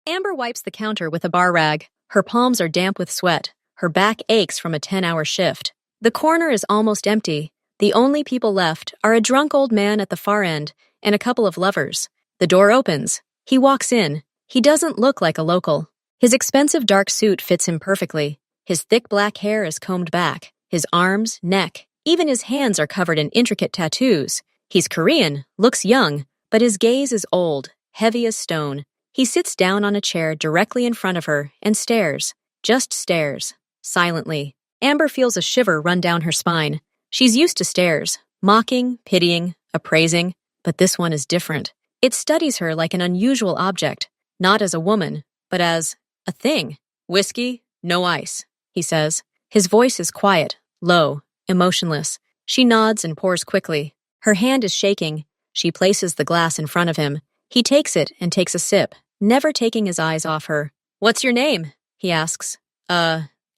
Amber wipes the counter with a bar rag. Her palms are damp with sweat. Her back aches from a 10-hour shift. The corner is almost empty. The only people left are a drunk old man at the far end and a couple of lovers. The door opens. He walks in. He doesn't look like a local. His expensive dark suit fits him perfectly. His thick black hair is combed back. His arms, neck, even his hands are covered in intricate tattoos. He's Korean, looks young, but his gaze is old, heavy as stone. He sits down on a chair directly in front of her and stares, just stares, silently. Amber feels a shiver run down her spine. She's used to stares, mocking, pitying, appraising, but this one is different. It studies her like an unusual object, not as a woman, but as a thing. "Whiskey, no ice," he says. His voice is quiet, low, emotionless. She nods and pours quickly. Her hand is shaking. She places the glass in front of him. He takes it and takes a sip, never taking his eyes off her. "What's your name?" he asks.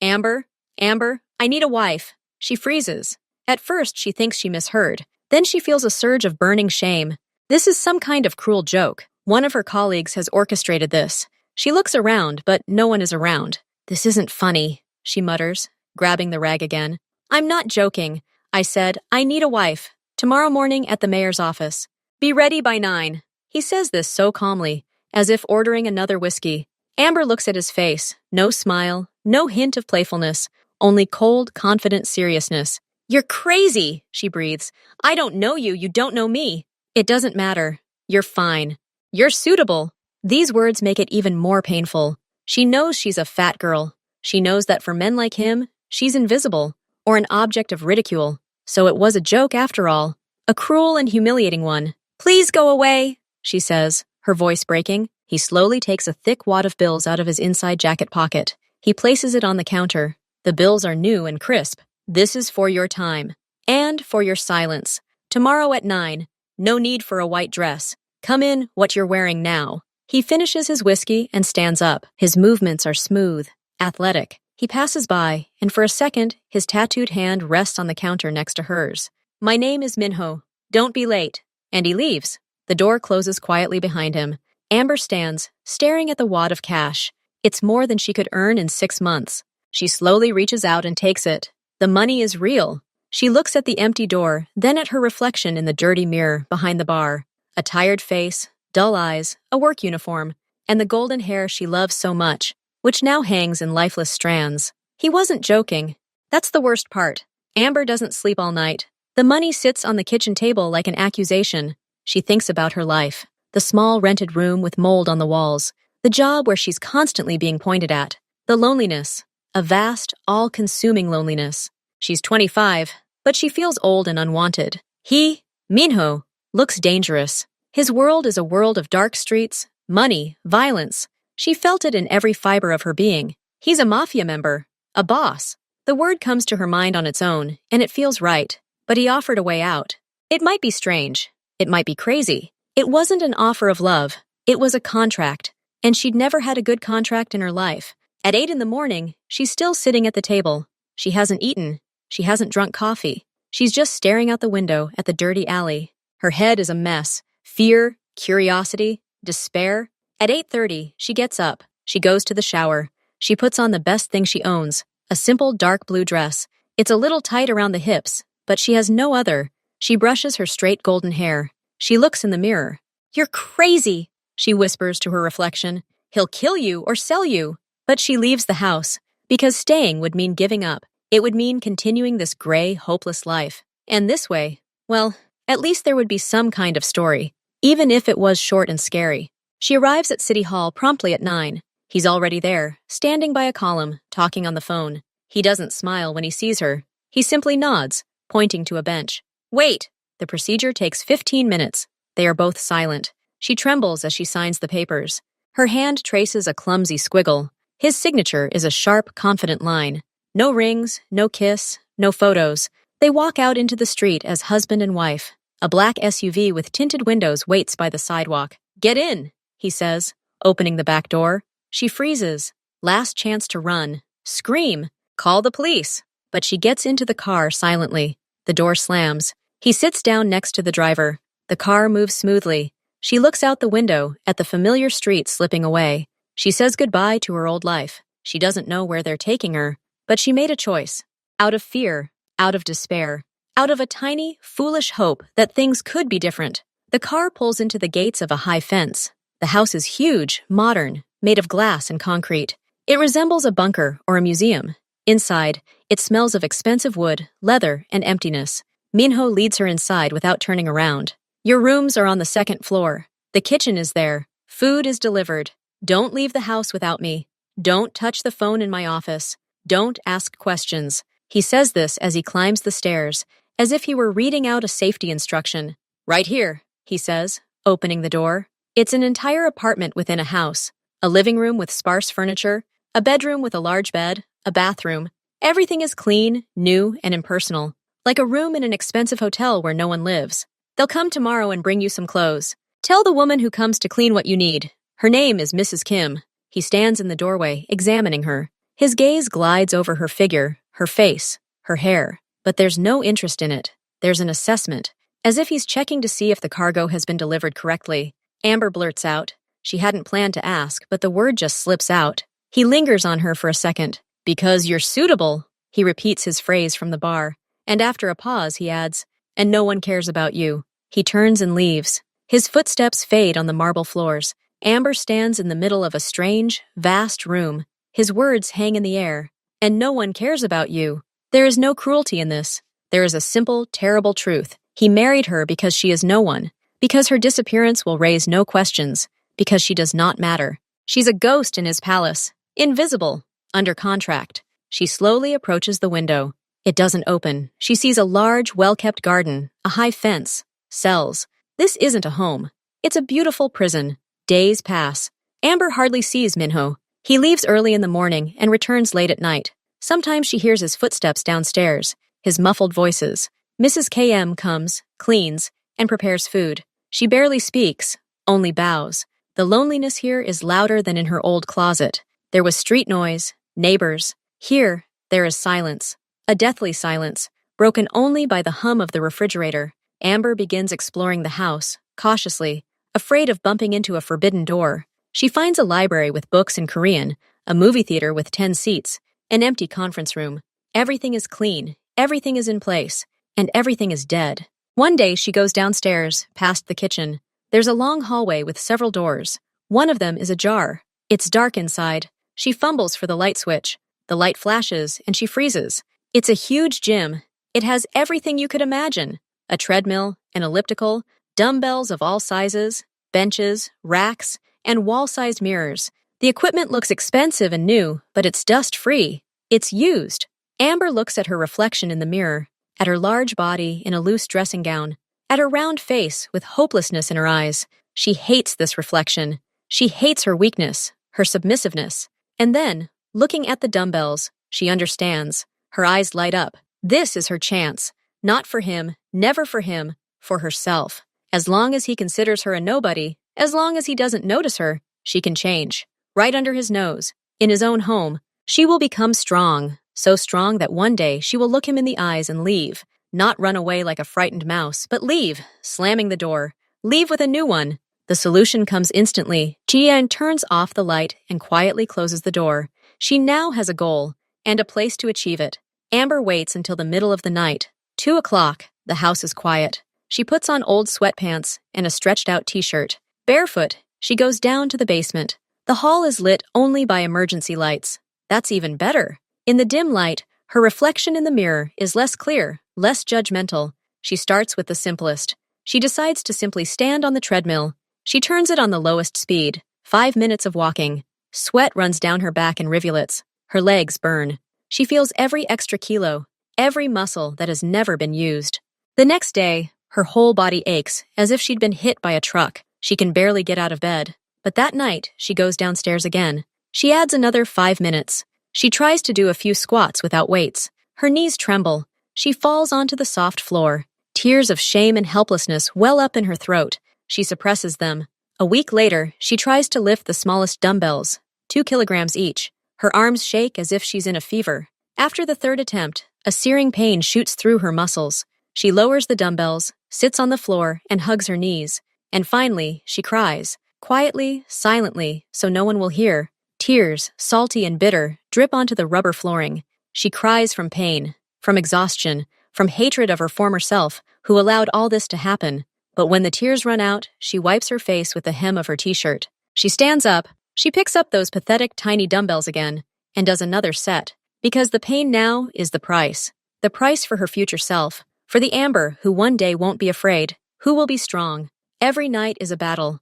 Amber? Amber, I need a wife." She freezes. At first, she thinks she misheard. Then she feels a surge of burning shame. This is some kind of cruel joke. One of her colleagues has orchestrated this. She looks around, but no one is around. "This isn't funny," she mutters, grabbing the rag again. "I'm not joking. I said, I need a wife. Tomorrow morning at the mayor's office. Be ready by 9. He says this so calmly, as if ordering another whiskey. Amber looks at his face. No smile, no hint of playfulness, only cold, confident seriousness. "You're crazy," she breathes. "I don't know you, you don't know me." "It doesn't matter. You're fine. You're suitable." These words make it even more painful. She knows she's a fat girl. She knows that for men like him, she's invisible, or an object of ridicule. So it was a joke after all, a cruel and humiliating one. "Please go away," she says, her voice breaking. He slowly takes a thick wad of bills out of his inside jacket pocket. He places it on the counter. The bills are new and crisp. "This is for your time. And for your silence. Tomorrow at 9. No need for a white dress. Come in what you're wearing now." He finishes his whiskey and stands up. His movements are smooth, athletic. He passes by, and for a second, his tattooed hand rests on the counter next to hers. "My name is Minho. Don't be late." And he leaves. The door closes quietly behind him. Amber stands, staring at the wad of cash. It's more than she could earn in 6 months. She slowly reaches out and takes it. The money is real. She looks at the empty door, then at her reflection in the dirty mirror behind the bar. A tired face, dull eyes, a work uniform, and the golden hair she loves so much, which now hangs in lifeless strands. He wasn't joking. That's the worst part. Amber doesn't sleep all night. The money sits on the kitchen table like an accusation. She thinks about her life. The small rented room with mold on the walls. The job where she's constantly being pointed at. The loneliness. A vast, all-consuming loneliness. She's 25, but she feels old and unwanted. He, Minho, looks dangerous. His world is a world of dark streets, money, violence. She felt it in every fiber of her being. He's a mafia member, a boss. The word comes to her mind on its own, and it feels right. But he offered a way out. It might be strange. It might be crazy. It wasn't an offer of love. It was a contract. And she'd never had a good contract in her life. At 8 in the morning, she's still sitting at the table. She hasn't eaten. She hasn't drunk coffee. She's just staring out the window at the dirty alley. Her head is a mess. Fear, curiosity, despair. At 8:30, she gets up. She goes to the shower. She puts on the best thing she owns, a simple dark blue dress. It's a little tight around the hips, but she has no other. She brushes her straight golden hair. She looks in the mirror. "You're crazy," she whispers to her reflection. "He'll kill you or sell you." But she leaves the house, because staying would mean giving up. It would mean continuing this gray, hopeless life. And this way, well, at least there would be some kind of story, even if it was short and scary. She arrives at City Hall promptly at 9. He's already there, standing by a column, talking on the phone. He doesn't smile when he sees her. He simply nods, pointing to a bench. "Wait!" The procedure takes 15 minutes. They are both silent. She trembles as she signs the papers. Her hand traces a clumsy squiggle. His signature is a sharp, confident line. No rings, no kiss, no photos. They walk out into the street as husband and wife. A black SUV with tinted windows waits by the sidewalk. "Get in," he says, opening the back door. She freezes. Last chance to run. Scream. Call the police. But she gets into the car silently. The door slams. He sits down next to the driver. The car moves smoothly. She looks out the window at the familiar street slipping away. She says goodbye to her old life. She doesn't know where they're taking her, but she made a choice. Out of fear, out of despair, out of a tiny, foolish hope that things could be different. The car pulls into the gates of a high fence. The house is huge, modern, made of glass and concrete. It resembles a bunker or a museum. Inside, it smells of expensive wood, leather, and emptiness. Minho leads her inside without turning around. Your rooms are on the second floor. The kitchen is there. Food is delivered. Don't leave the house without me. Don't touch the phone in my office. Don't ask questions. He says this as he climbs the stairs, as if he were reading out a safety instruction. Right here, he says, opening the door. It's an entire apartment within a house. A living room with sparse furniture, a bedroom with a large bed, a bathroom. Everything is clean, new, and impersonal, like a room in an expensive hotel where no one lives. They'll come tomorrow and bring you some clothes. Tell the woman who comes to clean what you need. Her name is Mrs. Kim. He stands in the doorway, examining her. His gaze glides over her figure, her face, her hair. But there's no interest in it. There's an assessment, as if he's checking to see if the cargo has been delivered correctly. Amber blurts out. She hadn't planned to ask, but the word just slips out. He lingers on her for a second. Because you're suitable, he repeats his phrase from the bar. And after a pause, he adds, and no one cares about you. He turns and leaves. His footsteps fade on the marble floors. Amber stands in the middle of a strange, vast room. His words hang in the air. And no one cares about you. There is no cruelty in this. There is a simple, terrible truth. He married her because she is no one. Because her disappearance will raise no questions. Because she does not matter. She's a ghost in his palace. Invisible. Under contract. She slowly approaches the window. It doesn't open. She sees a large, well-kept garden, a high fence, cells. This isn't a home. It's a beautiful prison. Days pass. Amber hardly sees Minho. He leaves early in the morning and returns late at night. Sometimes she hears his footsteps downstairs, his muffled voices. Mrs. KM comes, cleans, and prepares food. She barely speaks, only bows. The loneliness here is louder than in her old closet. There was street noise, neighbors. Here, there is silence. A deathly silence, broken only by the hum of the refrigerator. Amber begins exploring the house, cautiously, afraid of bumping into a forbidden door. She finds a library with books in Korean, a movie theater with 10 seats, an empty conference room. Everything is clean, everything is in place, and everything is dead. One day she goes downstairs, past the kitchen. There's a long hallway with several doors. One of them is ajar. It's dark inside. She fumbles for the light switch. The light flashes, and she freezes. It's a huge gym. It has everything you could imagine. A treadmill, an elliptical, dumbbells of all sizes, benches, racks, and wall-sized mirrors. The equipment looks expensive and new, but it's dust-free. It's used. Amber looks at her reflection in the mirror, at her large body in a loose dressing gown, at her round face with hopelessness in her eyes. She hates this reflection. She hates her weakness, her submissiveness. And then, looking at the dumbbells, she understands. Her eyes light up. This is her chance. Not for him, never for him, for herself. As long as he considers her a nobody, as long as he doesn't notice her, she can change. Right under his nose, in his own home, she will become strong, so strong that one day she will look him in the eyes and leave. Not run away like a frightened mouse, but leave, slamming the door. Leave with a new one. The solution comes instantly. Jian turns off the light and quietly closes the door. She now has a goal, and a place to achieve it. Amber waits until the middle of the night. 2 o'clock. The house is quiet. She puts on old sweatpants and a stretched-out t-shirt. Barefoot, she goes down to the basement. The hall is lit only by emergency lights. That's even better. In the dim light, her reflection in the mirror is less clear, less judgmental. She starts with the simplest. She decides to simply stand on the treadmill. She turns it on the lowest speed. 5 minutes of walking. Sweat runs down her back in rivulets. Her legs burn. She feels every extra kilo, every muscle that has never been used. The next day, her whole body aches, as if she'd been hit by a truck. She can barely get out of bed. But that night, she goes downstairs again. She adds another 5 minutes. She tries to do a few squats without weights. Her knees tremble. She falls onto the soft floor. Tears of shame and helplessness well up in her throat. She suppresses them. A week later, she tries to lift the smallest dumbbells, 2 kilograms each. Her arms shake as if she's in a fever. After the third attempt, a searing pain shoots through her muscles. She lowers the dumbbells, sits on the floor, and hugs her knees. And finally, she cries. Quietly, silently, so no one will hear, tears, salty and bitter, drip onto the rubber flooring. She cries from pain, from exhaustion, from hatred of her former self, who allowed all this to happen. But when the tears run out, she wipes her face with the hem of her t-shirt. She stands up, she picks up those pathetic tiny dumbbells again, and does another set. Because the pain now is the price. The price for her future self. For the Amber who one day won't be afraid, who will be strong. Every night is a battle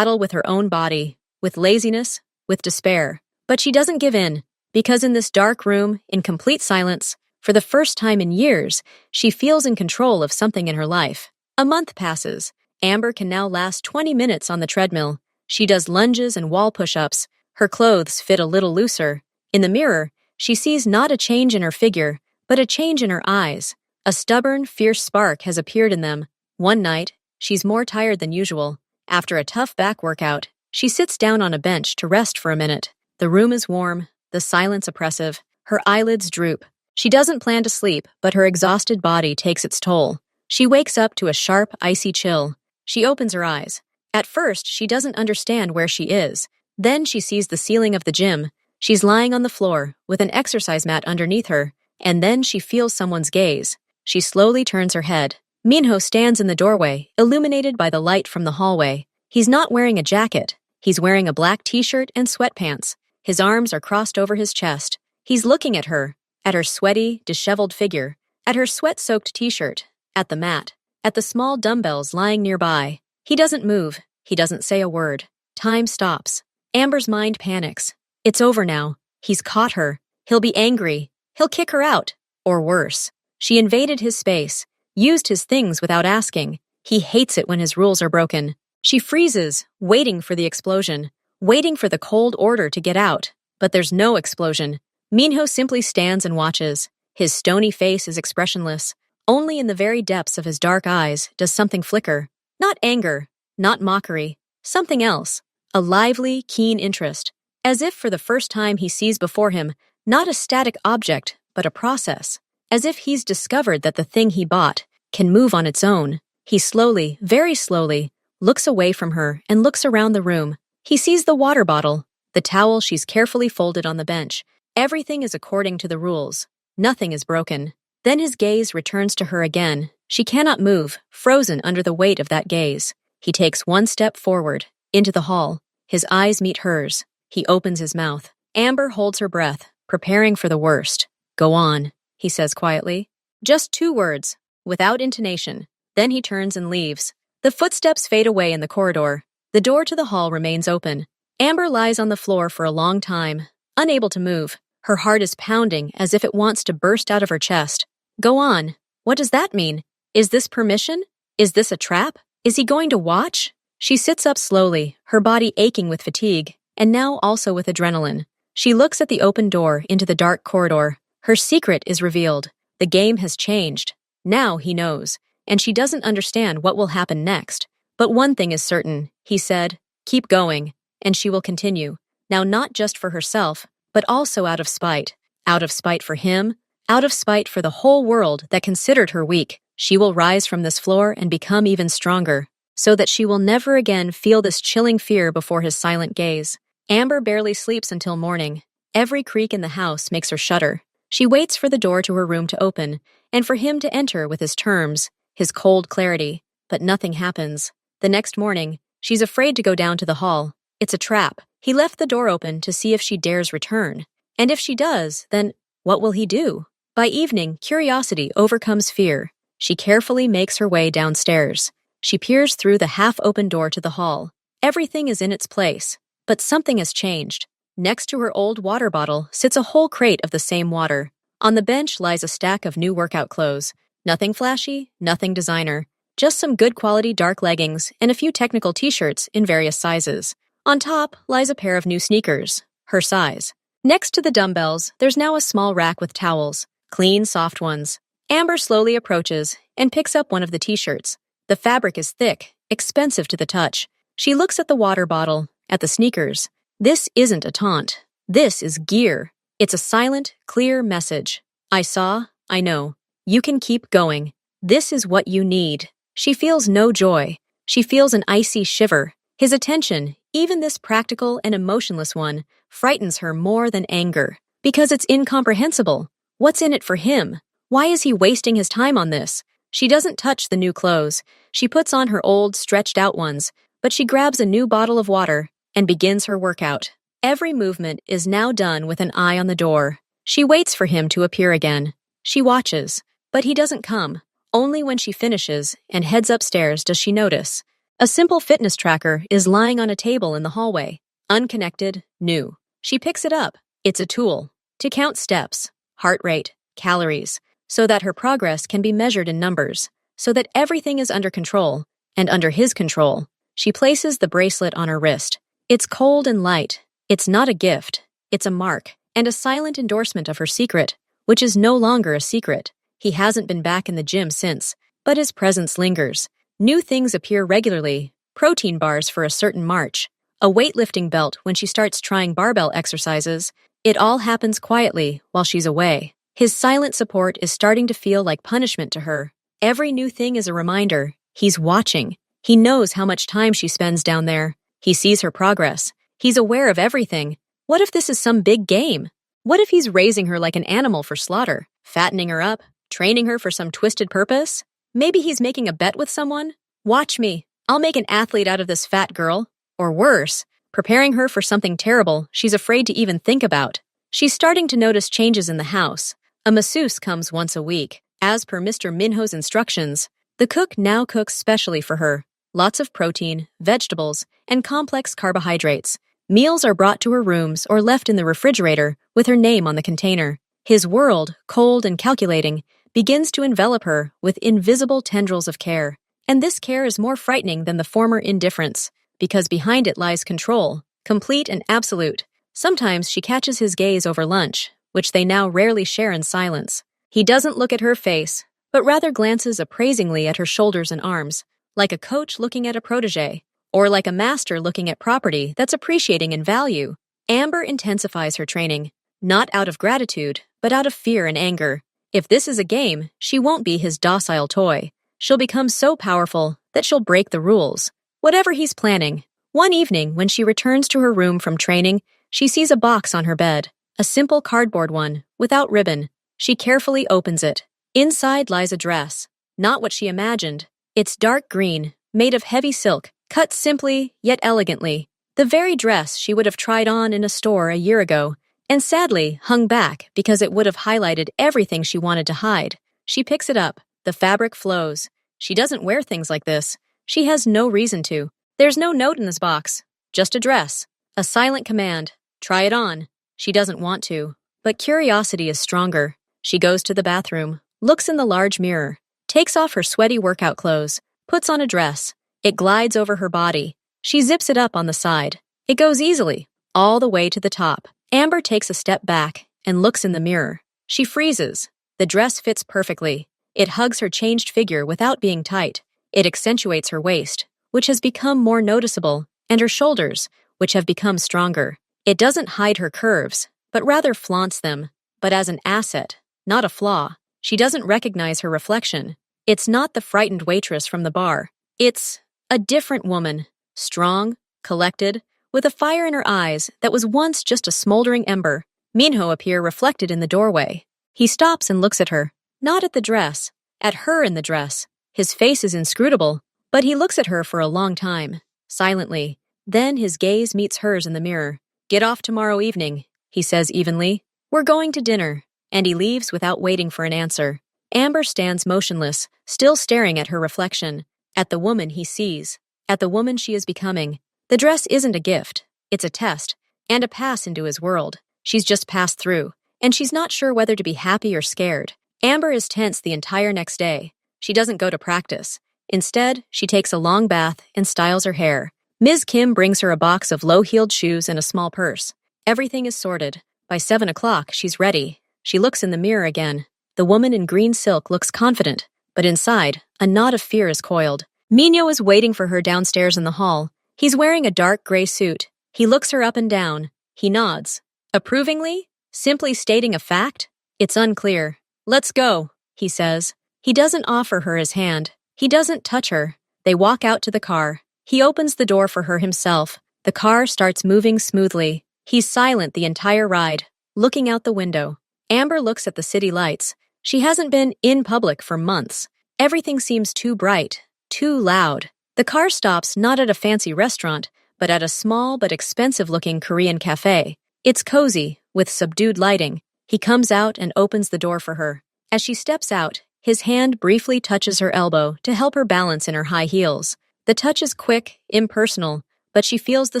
with her own body, with laziness, with despair. But she doesn't give in, because in this dark room, in complete silence, for the first time in years, she feels in control of something in her life. A month passes. Amber can now last 20 minutes on the treadmill. She does lunges and wall push-ups. Her clothes fit a little looser. In the mirror, she sees not a change in her figure, but a change in her eyes. A stubborn, fierce spark has appeared in them. One night, she's more tired than usual. After a tough back workout, she sits down on a bench to rest for a minute. The room is warm, the silence oppressive. Her eyelids droop. She doesn't plan to sleep, but her exhausted body takes its toll. She wakes up to a sharp, icy chill. She opens her eyes. At first, she doesn't understand where she is. Then she sees the ceiling of the gym. She's lying on the floor, with an exercise mat underneath her, and then she feels someone's gaze. She slowly turns her head. Minho stands in the doorway, illuminated by the light from the hallway. He's not wearing a jacket. He's wearing a black t-shirt and sweatpants. His arms are crossed over his chest. He's looking at her sweaty, disheveled figure, at her sweat-soaked t-shirt, at the mat, at the small dumbbells lying nearby. He doesn't move. He doesn't say a word. Time stops. Amber's mind panics. It's over now. He's caught her. He'll be angry. He'll kick her out. Or worse. She invaded his space, used his things without asking. He hates it when his rules are broken. She freezes, waiting for the explosion, waiting for the cold order to get out. But there's no explosion. Minho simply stands and watches. His stony face is expressionless. Only in the very depths of his dark eyes does something flicker. Not anger, not mockery, something else. A lively, keen interest. As if for the first time he sees before him not a static object, but a process. As if he's discovered that the thing he bought can move on its own. He slowly, very slowly, looks away from her and looks around the room. He sees the water bottle, the towel she's carefully folded on the bench. Everything is according to the rules. Nothing is broken. Then his gaze returns to her again. She cannot move, frozen under the weight of that gaze. He takes one step forward, into the hall. His eyes meet hers. He opens his mouth. Amber holds her breath, preparing for the worst. "Go on," he says quietly. Just 2 words, without intonation. Then he turns and leaves. The footsteps fade away in the corridor. The door to the hall remains open. Amber lies on the floor for a long time, unable to move. Her heart is pounding as if it wants to burst out of her chest. Go on. What does that mean? Is this permission? Is this a trap? Is he going to watch? She sits up slowly, her body aching with fatigue, and now also with adrenaline. She looks at the open door into the dark corridor. Her secret is revealed. The game has changed. Now he knows, and she doesn't understand what will happen next. But one thing is certain, he said, keep going, and she will continue. Now not just for herself, but also out of spite. Out of spite for him, out of spite for the whole world that considered her weak. She will rise from this floor and become even stronger, so that she will never again feel this chilling fear before his silent gaze. Amber barely sleeps until morning. Every creak in the house makes her shudder. She waits for the door to her room to open, and for him to enter with his terms, his cold clarity, but nothing happens. The next morning, she's afraid to go down to the hall. It's a trap. He left the door open to see if she dares return. And if she does, then what will he do? By evening, curiosity overcomes fear. She carefully makes her way downstairs. She peers through the half-open door to the hall. Everything is in its place, but something has changed. Next to her old water bottle sits a whole crate of the same water. On the bench lies a stack of new workout clothes. Nothing flashy, nothing designer. Just some good quality dark leggings and a few technical t-shirts in various sizes. On top lies a pair of new sneakers, her size. Next to the dumbbells, there's now a small rack with towels, clean, soft ones. Amber slowly approaches and picks up one of the t-shirts. The fabric is thick, expensive to the touch. She looks at the water bottle, at the sneakers. This isn't a taunt. This is gear. It's a silent, clear message. I saw, I know. You can keep going. This is what you need. She feels no joy. She feels an icy shiver. His attention, even this practical and emotionless one, frightens her more than anger. Because it's incomprehensible. What's in it for him? Why is he wasting his time on this? She doesn't touch the new clothes. She puts on her old, stretched-out ones, but she grabs a new bottle of water and begins her workout. Every movement is now done with an eye on the door. She waits for him to appear again. She watches, but he doesn't come. Only when she finishes and heads upstairs does she notice. A simple fitness tracker is lying on a table in the hallway. Unconnected, new. She picks it up. It's a tool to count steps, heart rate, calories, so that her progress can be measured in numbers, so that everything is under control, and under his control. She places the bracelet on her wrist. It's cold and light. It's not a gift. It's a mark, and a silent endorsement of her secret, which is no longer a secret. He hasn't been back in the gym since, but his presence lingers. New things appear regularly, protein bars for a certain march, a weightlifting belt when she starts trying barbell exercises. It all happens quietly while she's away. His silent support is starting to feel like punishment to her. Every new thing is a reminder. He's watching. He knows how much time she spends down there. He sees her progress. He's aware of everything. What if this is some big game? What if he's raising her like an animal for slaughter, fattening her up, training her for some twisted purpose? Maybe he's making a bet with someone? Watch me. I'll make an athlete out of this fat girl. Or worse, preparing her for something terrible she's afraid to even think about. She's starting to notice changes in the house. A masseuse comes once a week. As per Mr. Minho's instructions, the cook now cooks specially for her. Lots of protein, vegetables, and complex carbohydrates. Meals are brought to her rooms or left in the refrigerator with her name on the container. His world, cold and calculating, begins to envelop her with invisible tendrils of care. And this care is more frightening than the former indifference, because behind it lies control, complete and absolute. Sometimes she catches his gaze over lunch, which they now rarely share in silence. He doesn't look at her face, but rather glances appraisingly at her shoulders and arms, like a coach looking at a protege, or like a master looking at property that's appreciating in value. Amber intensifies her training, not out of gratitude, but out of fear and anger. If this is a game, she won't be his docile toy. She'll become so powerful that she'll break the rules. Whatever he's planning. One evening, when she returns to her room from training, she sees a box on her bed, a simple cardboard one, without ribbon. She carefully opens it. Inside lies a dress. Not what she imagined. It's dark green, made of heavy silk, cut simply yet elegantly. The very dress she would have tried on in a store a year ago, and sadly hung back because it would have highlighted everything she wanted to hide. She picks it up. The fabric flows. She doesn't wear things like this. She has no reason to. There's no note in this box. Just a dress. A silent command. Try it on. She doesn't want to. But curiosity is stronger. She goes to the bathroom, looks in the large mirror, takes off her sweaty workout clothes, puts on a dress. It glides over her body. She zips it up on the side. It goes easily, all the way to the top. Amber takes a step back and looks in the mirror. She freezes. The dress fits perfectly. It hugs her changed figure without being tight. It accentuates her waist, which has become more noticeable, and her shoulders, which have become stronger. It doesn't hide her curves, but rather flaunts them, but as an asset, not a flaw. She doesn't recognize her reflection. It's not the frightened waitress from the bar. It's a different woman, strong, collected, with a fire in her eyes that was once just a smoldering ember. Minho appears reflected in the doorway. He stops and looks at her, not at the dress, at her in the dress. His face is inscrutable, but he looks at her for a long time, silently. Then his gaze meets hers in the mirror. "Get off tomorrow evening," he says evenly. "We're going to dinner." And he leaves without waiting for an answer. Amber stands motionless, still staring at her reflection, at the woman he sees, at the woman she is becoming. The dress isn't a gift. It's a test, and a pass into his world. She's just passed through, and she's not sure whether to be happy or scared. Amber is tense the entire next day. She doesn't go to practice. Instead, she takes a long bath and styles her hair. Ms. Kim brings her a box of low-heeled shoes and a small purse. Everything is sorted. By 7 o'clock, she's ready. She looks in the mirror again. The woman in green silk looks confident, but inside, a knot of fear is coiled. Minho is waiting for her downstairs in the hall. He's wearing a dark gray suit. He looks her up and down. He nods. Approvingly? Simply stating a fact? It's unclear. "Let's go," he says. He doesn't offer her his hand. He doesn't touch her. They walk out to the car. He opens the door for her himself. The car starts moving smoothly. He's silent the entire ride, looking out the window. Amber looks at the city lights. She hasn't been in public for months. Everything seems too bright, too loud. The car stops not at a fancy restaurant, but at a small but expensive-looking Korean cafe. It's cozy, with subdued lighting. He comes out and opens the door for her. As she steps out, his hand briefly touches her elbow to help her balance in her high heels. The touch is quick, impersonal, but she feels the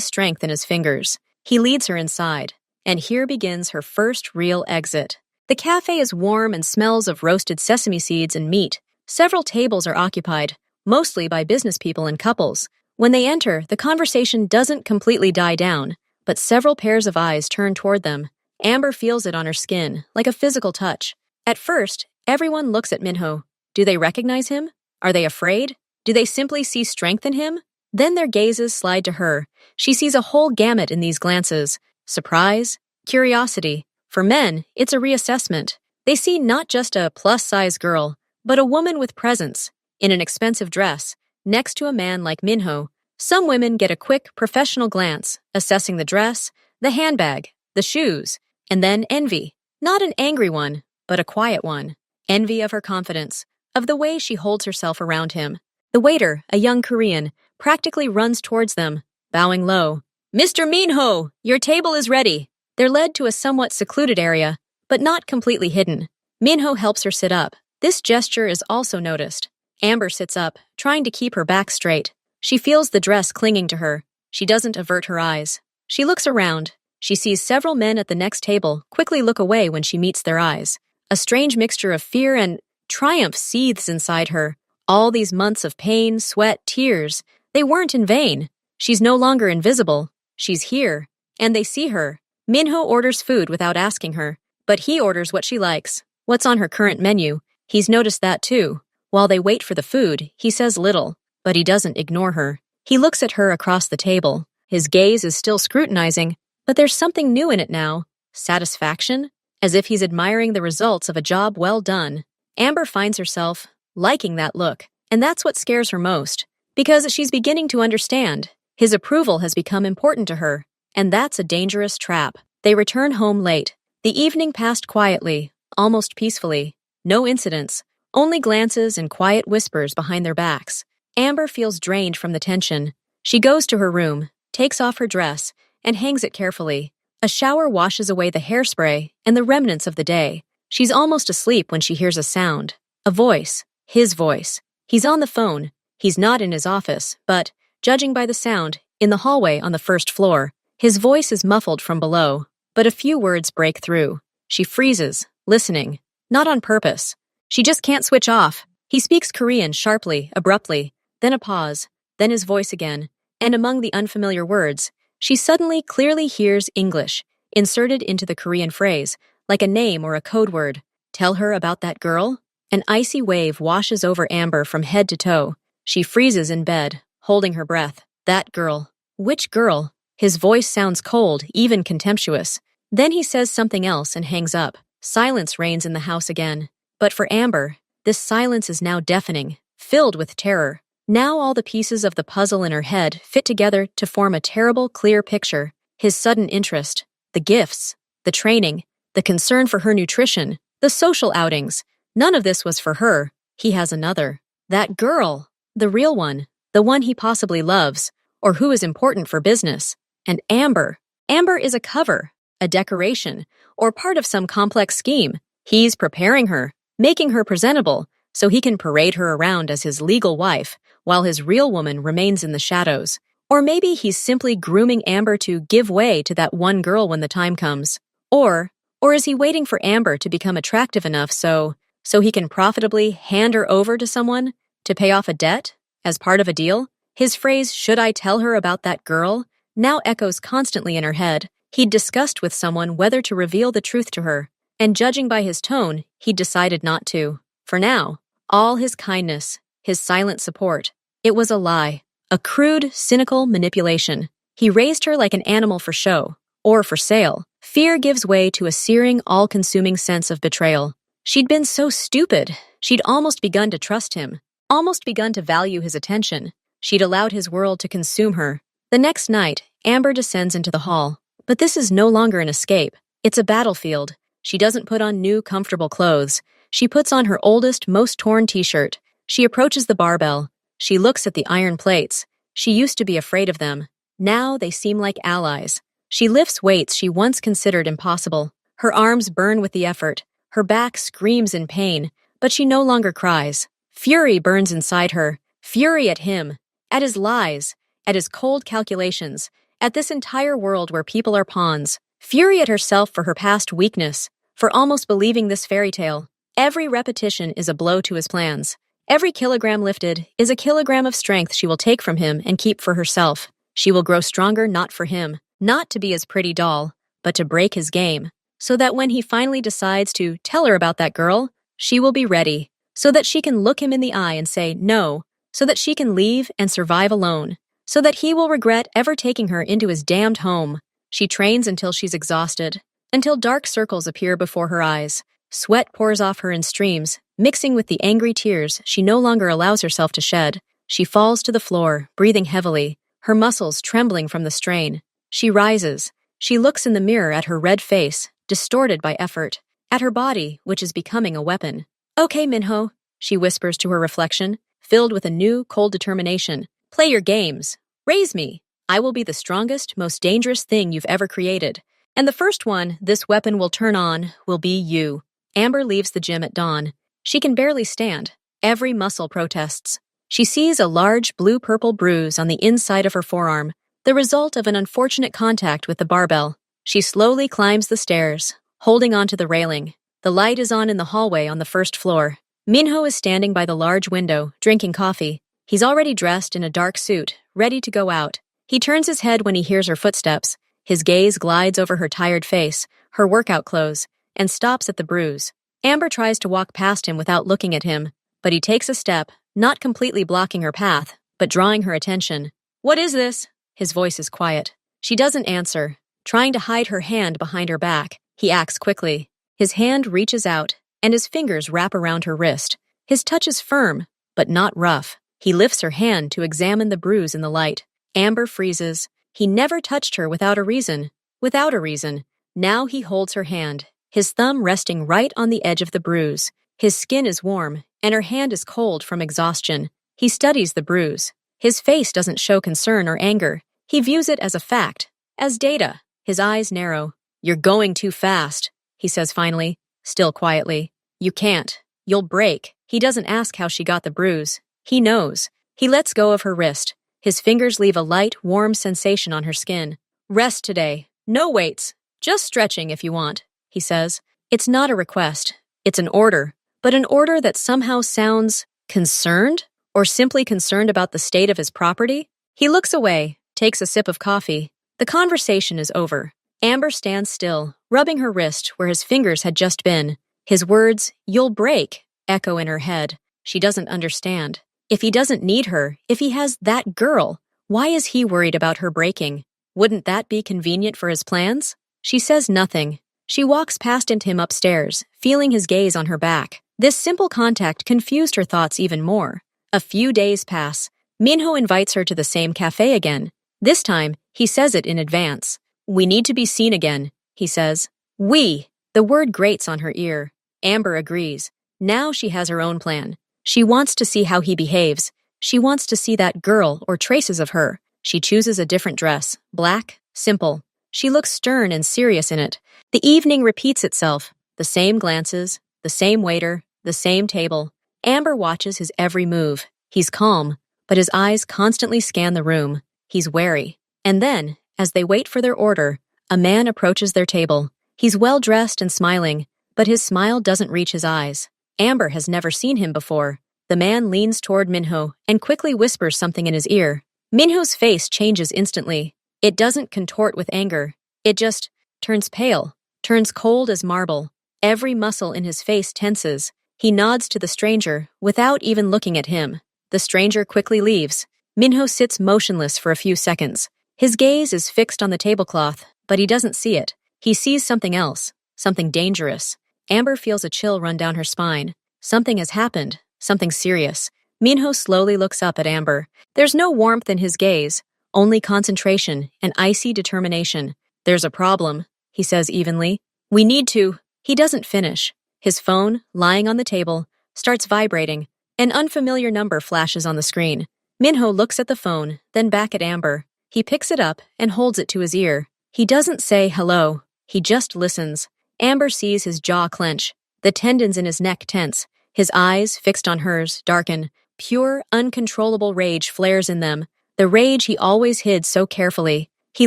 strength in his fingers. He leads her inside, and here begins her first real exit. The cafe is warm and smells of roasted sesame seeds and meat. Several tables are occupied, mostly by business people and couples. When they enter, the conversation doesn't completely die down, but several pairs of eyes turn toward them. Amber feels it on her skin, like a physical touch. At first, everyone looks at Minho. Do they recognize him? Are they afraid? Do they simply see strength in him? Then their gazes slide to her. She sees a whole gamut in these glances. Surprise, curiosity. For men, it's a reassessment. They see not just a plus-size girl, but a woman with presence, in an expensive dress, next to a man like Minho. Some women get a quick, professional glance, assessing the dress, the handbag, the shoes, and then envy. Not an angry one, but a quiet one. Envy of her confidence, of the way she holds herself around him. The waiter, a young Korean, practically runs towards them, bowing low. "Mr. Minho, your table is ready." They're led to a somewhat secluded area, but not completely hidden. Minho helps her sit up. This gesture is also noticed. Amber sits up, trying to keep her back straight. She feels the dress clinging to her. She doesn't avert her eyes. She looks around. She sees several men at the next table quickly look away when she meets their eyes. A strange mixture of fear and triumph seethes inside her. All these months of pain, sweat, tears, they weren't in vain. She's no longer invisible. She's here, and they see her. Minho orders food without asking her, but he orders what she likes. What's on her current menu? He's noticed that too. While they wait for the food, he says little, but he doesn't ignore her. He looks at her across the table. His gaze is still scrutinizing, but there's something new in it now. Satisfaction? As if he's admiring the results of a job well done. Amber finds herself liking that look, and that's what scares her most, because she's beginning to understand. His approval has become important to her, and that's a dangerous trap. They return home late. The evening passed quietly, almost peacefully. No incidents, only glances and quiet whispers behind their backs. Amber feels drained from the tension. She goes to her room, takes off her dress, and hangs it carefully. A shower washes away the hairspray and the remnants of the day. She's almost asleep when she hears a sound. A voice. His voice. He's on the phone. He's not in his office, but, judging by the sound, in the hallway on the first floor. His voice is muffled from below, but a few words break through. She freezes, listening. Not on purpose. She just can't switch off. He speaks Korean sharply, abruptly, then a pause, then his voice again, and among the unfamiliar words, she suddenly clearly hears English, inserted into the Korean phrase, like a name or a code word. Tell her about that girl? An icy wave washes over Amber from head to toe. She freezes in bed, holding her breath. That girl. Which girl? His voice sounds cold, even contemptuous. Then he says something else and hangs up. Silence reigns in the house again. But for Amber, this silence is now deafening, filled with terror. Now all the pieces of the puzzle in her head fit together to form a terrible, clear picture. His sudden interest, the gifts, the training, the concern for her nutrition, the social outings. None of this was for her. He has another. That girl, the real one, the one he possibly loves, or who is important for business. And Amber. Amber is a cover, a decoration, or part of some complex scheme. He's preparing her, making her presentable, so he can parade her around as his legal wife, while his real woman remains in the shadows. Or maybe he's simply grooming Amber to give way to that one girl when the time comes. Or is he waiting for Amber to become attractive enough so he can profitably hand her over to someone to pay off a debt as part of a deal? His phrase, "Should I tell her about that girl?" now echoes constantly in her head. He'd discussed with someone whether to reveal the truth to her, and judging by his tone, he'd decided not to. For now, all his kindness, his silent support, it was a lie, a crude, cynical manipulation. He raised her like an animal for show, or for sale. Fear gives way to a searing, all-consuming sense of betrayal. She'd been so stupid. She'd almost begun to trust him, almost begun to value his attention. She'd allowed his world to consume her. The next night, Amber descends into the hall. But this is no longer an escape. It's a battlefield. She doesn't put on new, comfortable clothes. She puts on her oldest, most torn t-shirt. She approaches the barbell. She looks at the iron plates. She used to be afraid of them. Now they seem like allies. She lifts weights she once considered impossible. Her arms burn with the effort. Her back screams in pain, but she no longer cries. Fury burns inside her. Fury at him, at his lies, at his cold calculations, at this entire world where people are pawns. Fury at herself for her past weakness, for almost believing this fairy tale. Every repetition is a blow to his plans. Every kilogram lifted is a kilogram of strength she will take from him and keep for herself. She will grow stronger not for him, not to be his pretty doll, but to break his game, so that when he finally decides to tell her about that girl, she will be ready, so that she can look him in the eye and say no, so that she can leave and survive alone, so that he will regret ever taking her into his damned home. She trains until she's exhausted, until dark circles appear before her eyes. Sweat pours off her in streams, mixing with the angry tears she no longer allows herself to shed. She falls to the floor, breathing heavily, her muscles trembling from the strain. She rises. She looks in the mirror at her red face, distorted by effort, at her body, which is becoming a weapon. "Okay, Minho," she whispers to her reflection, filled with a new, cold determination. "Play your games. Raise me. I will be the strongest, most dangerous thing you've ever created. And the first one this weapon will turn on will be you." Amber leaves the gym at dawn. She can barely stand. Every muscle protests. She sees a large blue-purple bruise on the inside of her forearm, the result of an unfortunate contact with the barbell. She slowly climbs the stairs, holding onto the railing. The light is on in the hallway on the first floor. Minho is standing by the large window, drinking coffee. He's already dressed in a dark suit, ready to go out. He turns his head when he hears her footsteps. His gaze glides over her tired face, her workout clothes, and stops at the bruise. Amber tries to walk past him without looking at him, but he takes a step, not completely blocking her path, but drawing her attention. "What is this?" His voice is quiet. She doesn't answer. Trying to hide her hand behind her back, he acts quickly. His hand reaches out, and his fingers wrap around her wrist. His touch is firm, but not rough. He lifts her hand to examine the bruise in the light. Amber freezes. He never touched her without a reason. Without a reason. Now he holds her hand, his thumb resting right on the edge of the bruise. His skin is warm, and her hand is cold from exhaustion. He studies the bruise. His face doesn't show concern or anger. He views it as a fact, as data. His eyes narrow. "You're going too fast," he says finally, still quietly. "You can't. You'll break." He doesn't ask how she got the bruise. He knows. He lets go of her wrist. His fingers leave a light, warm sensation on her skin. "Rest today. No weights. Just stretching if you want," he says. It's not a request. It's an order. But an order that somehow sounds concerned, or simply concerned about the state of his property. He looks away, takes a sip of coffee. The conversation is over. Amber stands still, rubbing her wrist where his fingers had just been. His words, "You'll break," echo in her head. She doesn't understand. If he doesn't need her, if he has that girl, why is he worried about her breaking? Wouldn't that be convenient for his plans? She says nothing. She walks past him upstairs, feeling his gaze on her back. This simple contact confused her thoughts even more. A few days pass. Minho invites her to the same cafe again. This time, he says it in advance. "We need to be seen again," he says. "We." The word grates on her ear. Amber agrees. Now she has her own plan. She wants to see how he behaves. She wants to see that girl or traces of her. She chooses a different dress, black, simple. She looks stern and serious in it. The evening repeats itself. The same glances, the same waiter, the same table. Amber watches his every move. He's calm, but his eyes constantly scan the room. He's wary. And then, as they wait for their order, a man approaches their table. He's well-dressed and smiling, but his smile doesn't reach his eyes. Amber has never seen him before. The man leans toward Minho and quickly whispers something in his ear. Minho's face changes instantly. It doesn't contort with anger. It just turns pale, turns cold as marble. Every muscle in his face tenses. He nods to the stranger without even looking at him. The stranger quickly leaves. Minho sits motionless for a few seconds. His gaze is fixed on the tablecloth, but he doesn't see it. He sees something else, something dangerous. Amber feels a chill run down her spine. Something has happened, something serious. Minho slowly looks up at Amber. There's no warmth in his gaze, only concentration and icy determination. There's a problem, he says evenly. We need to. He doesn't finish. His phone, lying on the table, starts vibrating. An unfamiliar number flashes on the screen. Minho looks at the phone, then back at Amber. He picks it up and holds it to his ear. He doesn't say hello. He just listens. Amber sees his jaw clench, the tendons in his neck tense. His eyes, fixed on hers, darken. Pure, uncontrollable rage flares in them, the rage he always hid so carefully. He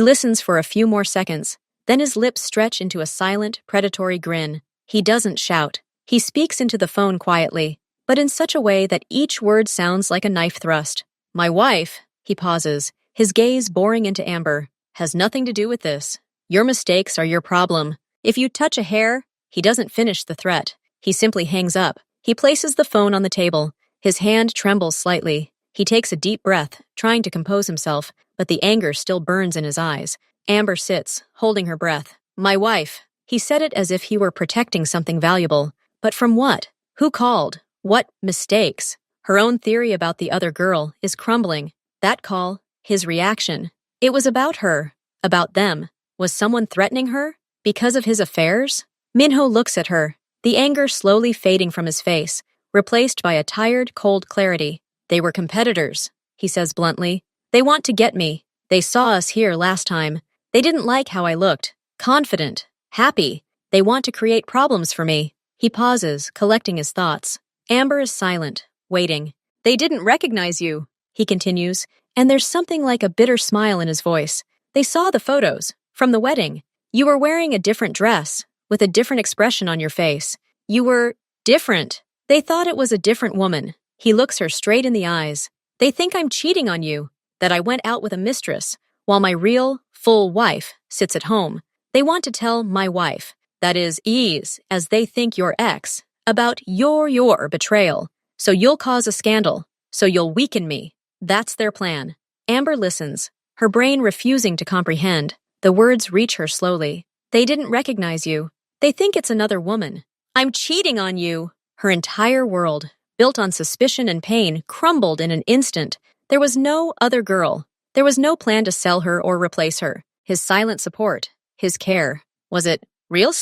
listens for a few more seconds. Then his lips stretch into a silent, predatory grin. He doesn't shout. He speaks into the phone quietly, but in such a way that each word sounds like a knife thrust. My wife, he pauses, his gaze boring into Amber, has nothing to do with this. Your mistakes are your problem. If you touch a hair, he doesn't finish the threat. He simply hangs up. He places the phone on the table. His hand trembles slightly. He takes a deep breath, trying to compose himself, but the anger still burns in his eyes. Amber sits, holding her breath. My wife. He said it as if he were protecting something valuable. But from what? Who called? What mistakes? Her own theory about the other girl is crumbling. That call, his reaction. It was about her, about them. Was someone threatening her? Because of his affairs? Minho looks at her, the anger slowly fading from his face, replaced by a tired, cold clarity. They were competitors, he says bluntly. They want to get me. They saw us here last time. They didn't like how I looked. Confident. Happy. They want to create problems for me. He pauses, collecting his thoughts. Amber is silent, waiting. They didn't recognize you, he continues, and there's something like a bitter smile in his voice. They saw the photos, from the wedding. You were wearing a different dress, with a different expression on your face. You were different. They thought it was a different woman. He looks her straight in the eyes. They think I'm cheating on you, that I went out with a mistress, while my real, full wife sits at home. They want to tell my wife, that is Ease, as they think your ex, about your betrayal. So you'll cause a scandal. So you'll weaken me. That's their plan. Amber listens, her brain refusing to comprehend. The words reach her slowly. They didn't recognize you. They think it's another woman. I'm cheating on you. Her entire world, built on suspicion and pain, crumbled in an instant. There was no other girl. There was no plan to sell her or replace her. His silent support, his care. Was it real?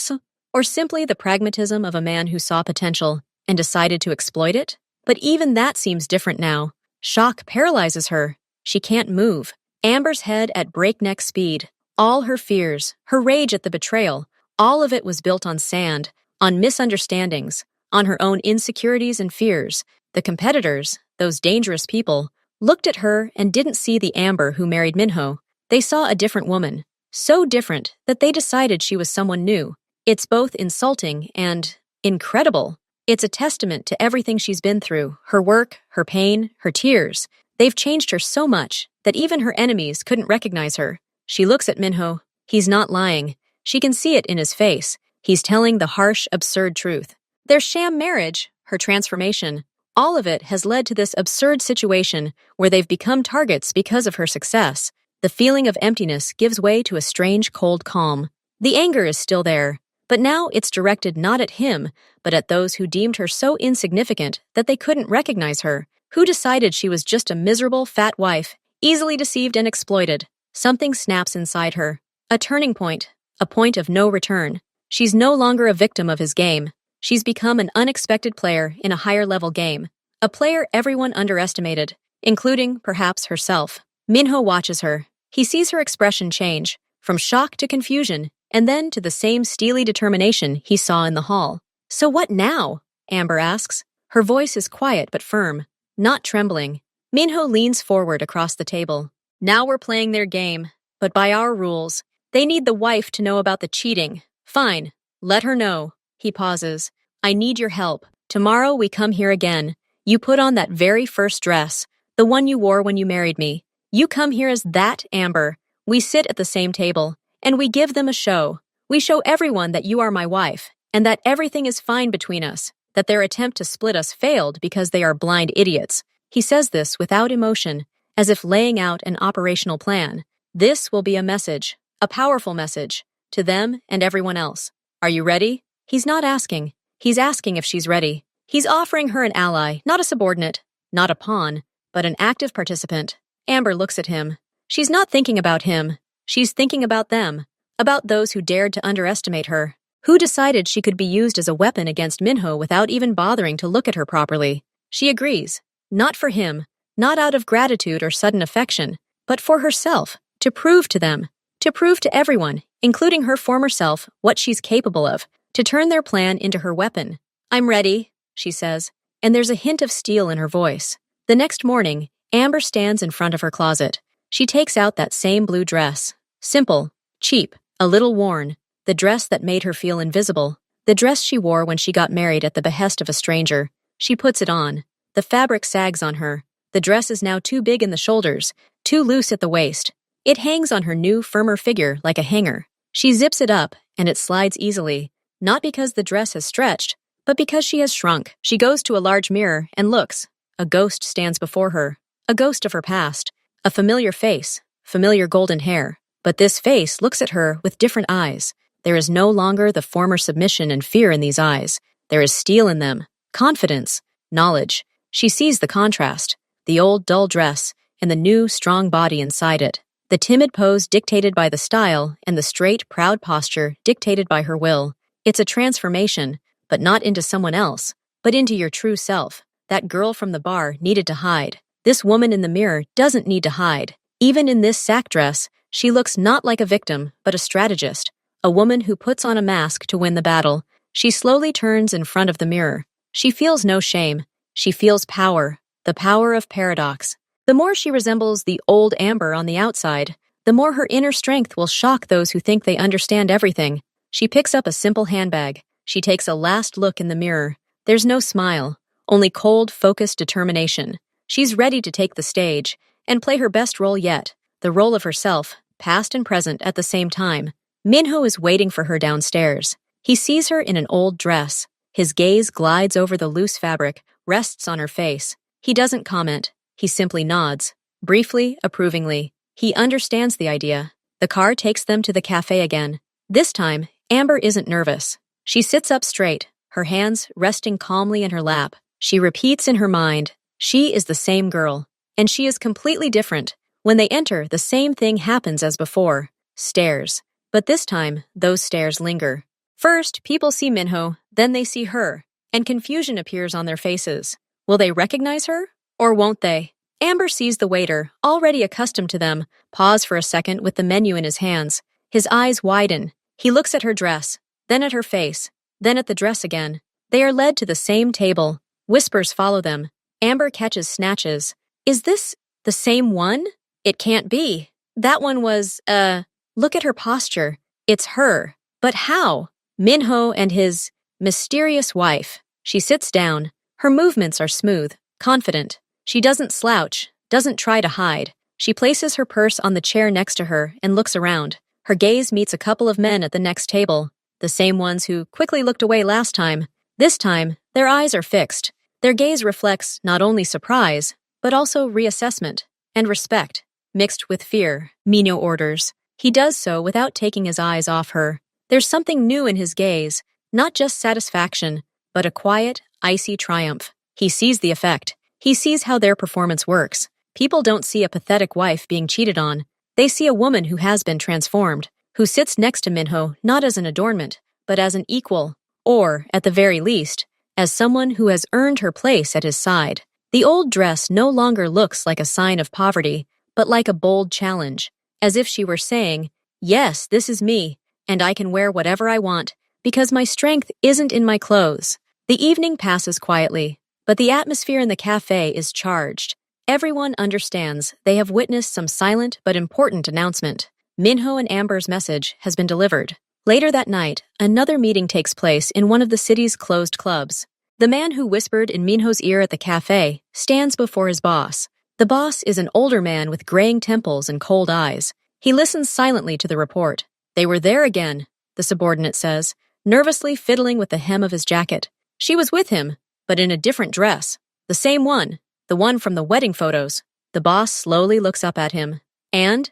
Or simply the pragmatism of a man who saw potential and decided to exploit it? But even that seems different now. Shock paralyzes her. She can't move. Amber's head at breakneck speed. All her fears, her rage at the betrayal, all of it was built on sand, on misunderstandings, on her own insecurities and fears. The competitors, those dangerous people, looked at her and didn't see the Amber who married Minho. They saw a different woman, so different that they decided she was someone new. It's both insulting and incredible. It's a testament to everything she's been through, her work, her pain, her tears. They've changed her so much that even her enemies couldn't recognize her. She looks at Minho. He's not lying. She can see it in his face. He's telling the harsh, absurd truth. Their sham marriage, her transformation, all of it has led to this absurd situation where they've become targets because of her success. The feeling of emptiness gives way to a strange, cold calm. The anger is still there, but now it's directed not at him, but at those who deemed her so insignificant that they couldn't recognize her, who decided she was just a miserable, fat wife, easily deceived and exploited. Something snaps inside her. A turning point, a point of no return. She's no longer a victim of his game. She's become an unexpected player in a higher-level game. A player everyone underestimated, including, perhaps, herself. Minho watches her. He sees her expression change, from shock to confusion, and then to the same steely determination he saw in the hall. So what now? Amber asks. Her voice is quiet but firm, not trembling. Minho leans forward across the table. Now we're playing their game, but by our rules. They need the wife to know about the cheating. Fine, let her know. He pauses. I need your help. Tomorrow we come here again. You put on that very first dress, the one you wore when you married me. You come here as that Amber. We sit at the same table, and we give them a show. We show everyone that you are my wife, and that everything is fine between us, that their attempt to split us failed because they are blind idiots. He says this without emotion, as if laying out an operational plan. This will be a message, a powerful message, to them and everyone else. Are you ready? He's not asking. He's asking if she's ready. He's offering her an ally, not a subordinate. not a pawn, but an active participant. Amber looks at him. She's not thinking about him. She's thinking about them, about those who dared to underestimate her, who decided she could be used as a weapon against Minho without even bothering to look at her properly. She agrees. Not for him, not out of gratitude or sudden affection, but for herself, to prove to them, to prove to everyone, including her former self, what she's capable of, to turn their plan into her weapon. "I'm ready," she says, and there's a hint of steel in her voice. The next morning, Amber stands in front of her closet. She takes out that same blue dress. Simple, cheap, a little worn. The dress that made her feel invisible. The dress she wore when she got married at the behest of a stranger. She puts it on. The fabric sags on her. The dress is now too big in the shoulders, too loose at the waist. It hangs on her new, firmer figure like a hanger. She zips it up, and it slides easily, not because the dress has stretched, but because she has shrunk. She goes to a large mirror and looks. A ghost stands before her, a ghost of her past, a familiar face, familiar golden hair. But this face looks at her with different eyes. There is no longer the former submission and fear in these eyes. There is steel in them, confidence, knowledge. She sees the contrast, the old dull dress, and the new strong body inside it. The timid pose dictated by the style and the straight, proud posture dictated by her will. It's a transformation, but not into someone else, but into your true self. That girl from the bar needed to hide. This woman in the mirror doesn't need to hide. Even in this sack dress, she looks not like a victim, but a strategist, a woman who puts on a mask to win the battle. She slowly turns in front of the mirror. She feels no shame. She feels power, the power of paradox. The more she resembles the old Amber on the outside, the more her inner strength will shock those who think they understand everything. She picks up a simple handbag. She takes a last look in the mirror. There's no smile, only cold, focused determination. She's ready to take the stage and play her best role yet, the role of herself, past and present at the same time. Minho is waiting for her downstairs. He sees her in an old dress. His gaze glides over the loose fabric, rests on her face. He doesn't comment. He simply nods, briefly, approvingly. He understands the idea. The car takes them to the cafe again. This time, Amber isn't nervous. She sits up straight, her hands resting calmly in her lap. She repeats in her mind, she is the same girl, and she is completely different. When they enter, the same thing happens as before. Stares. But this time, those stares linger. First, people see Minho, then they see her, and confusion appears on their faces. Will they recognize her, or won't they? Amber sees the waiter, already accustomed to them, pause for a second with the menu in his hands. His eyes widen. He looks at her dress, then at her face, then at the dress again. They are led to the same table. Whispers follow them. Amber catches snatches. Is this the same one? It can't be. That one was, look at her posture. It's her. But how? Minho and his mysterious wife. She sits down. Her movements are smooth, confident. She doesn't slouch, doesn't try to hide. She places her purse on the chair next to her and looks around. Her gaze meets a couple of men at the next table, the same ones who quickly looked away last time. This time, their eyes are fixed. Their gaze reflects not only surprise, but also reassessment and respect, mixed with fear. Minho orders. He does so without taking his eyes off her. There's something new in his gaze, not just satisfaction, but a quiet, icy triumph. He sees the effect. He sees how their performance works. People don't see a pathetic wife being cheated on. They see a woman who has been transformed, who sits next to Minho not as an adornment, but as an equal, or, at the very least, as someone who has earned her place at his side. The old dress no longer looks like a sign of poverty, but like a bold challenge, as if she were saying, yes, this is me, and I can wear whatever I want, because my strength isn't in my clothes. The evening passes quietly, but the atmosphere in the cafe is charged. Everyone understands they have witnessed some silent but important announcement. Minho and Amber's message has been delivered. Later that night, another meeting takes place in one of the city's closed clubs. The man who whispered in Minho's ear at the cafe stands before his boss. The boss is an older man with graying temples and cold eyes. He listens silently to the report. They were there again, the subordinate says, nervously fiddling with the hem of his jacket. She was with him, but in a different dress. The same one, the one from the wedding photos. The boss slowly looks up at him. And,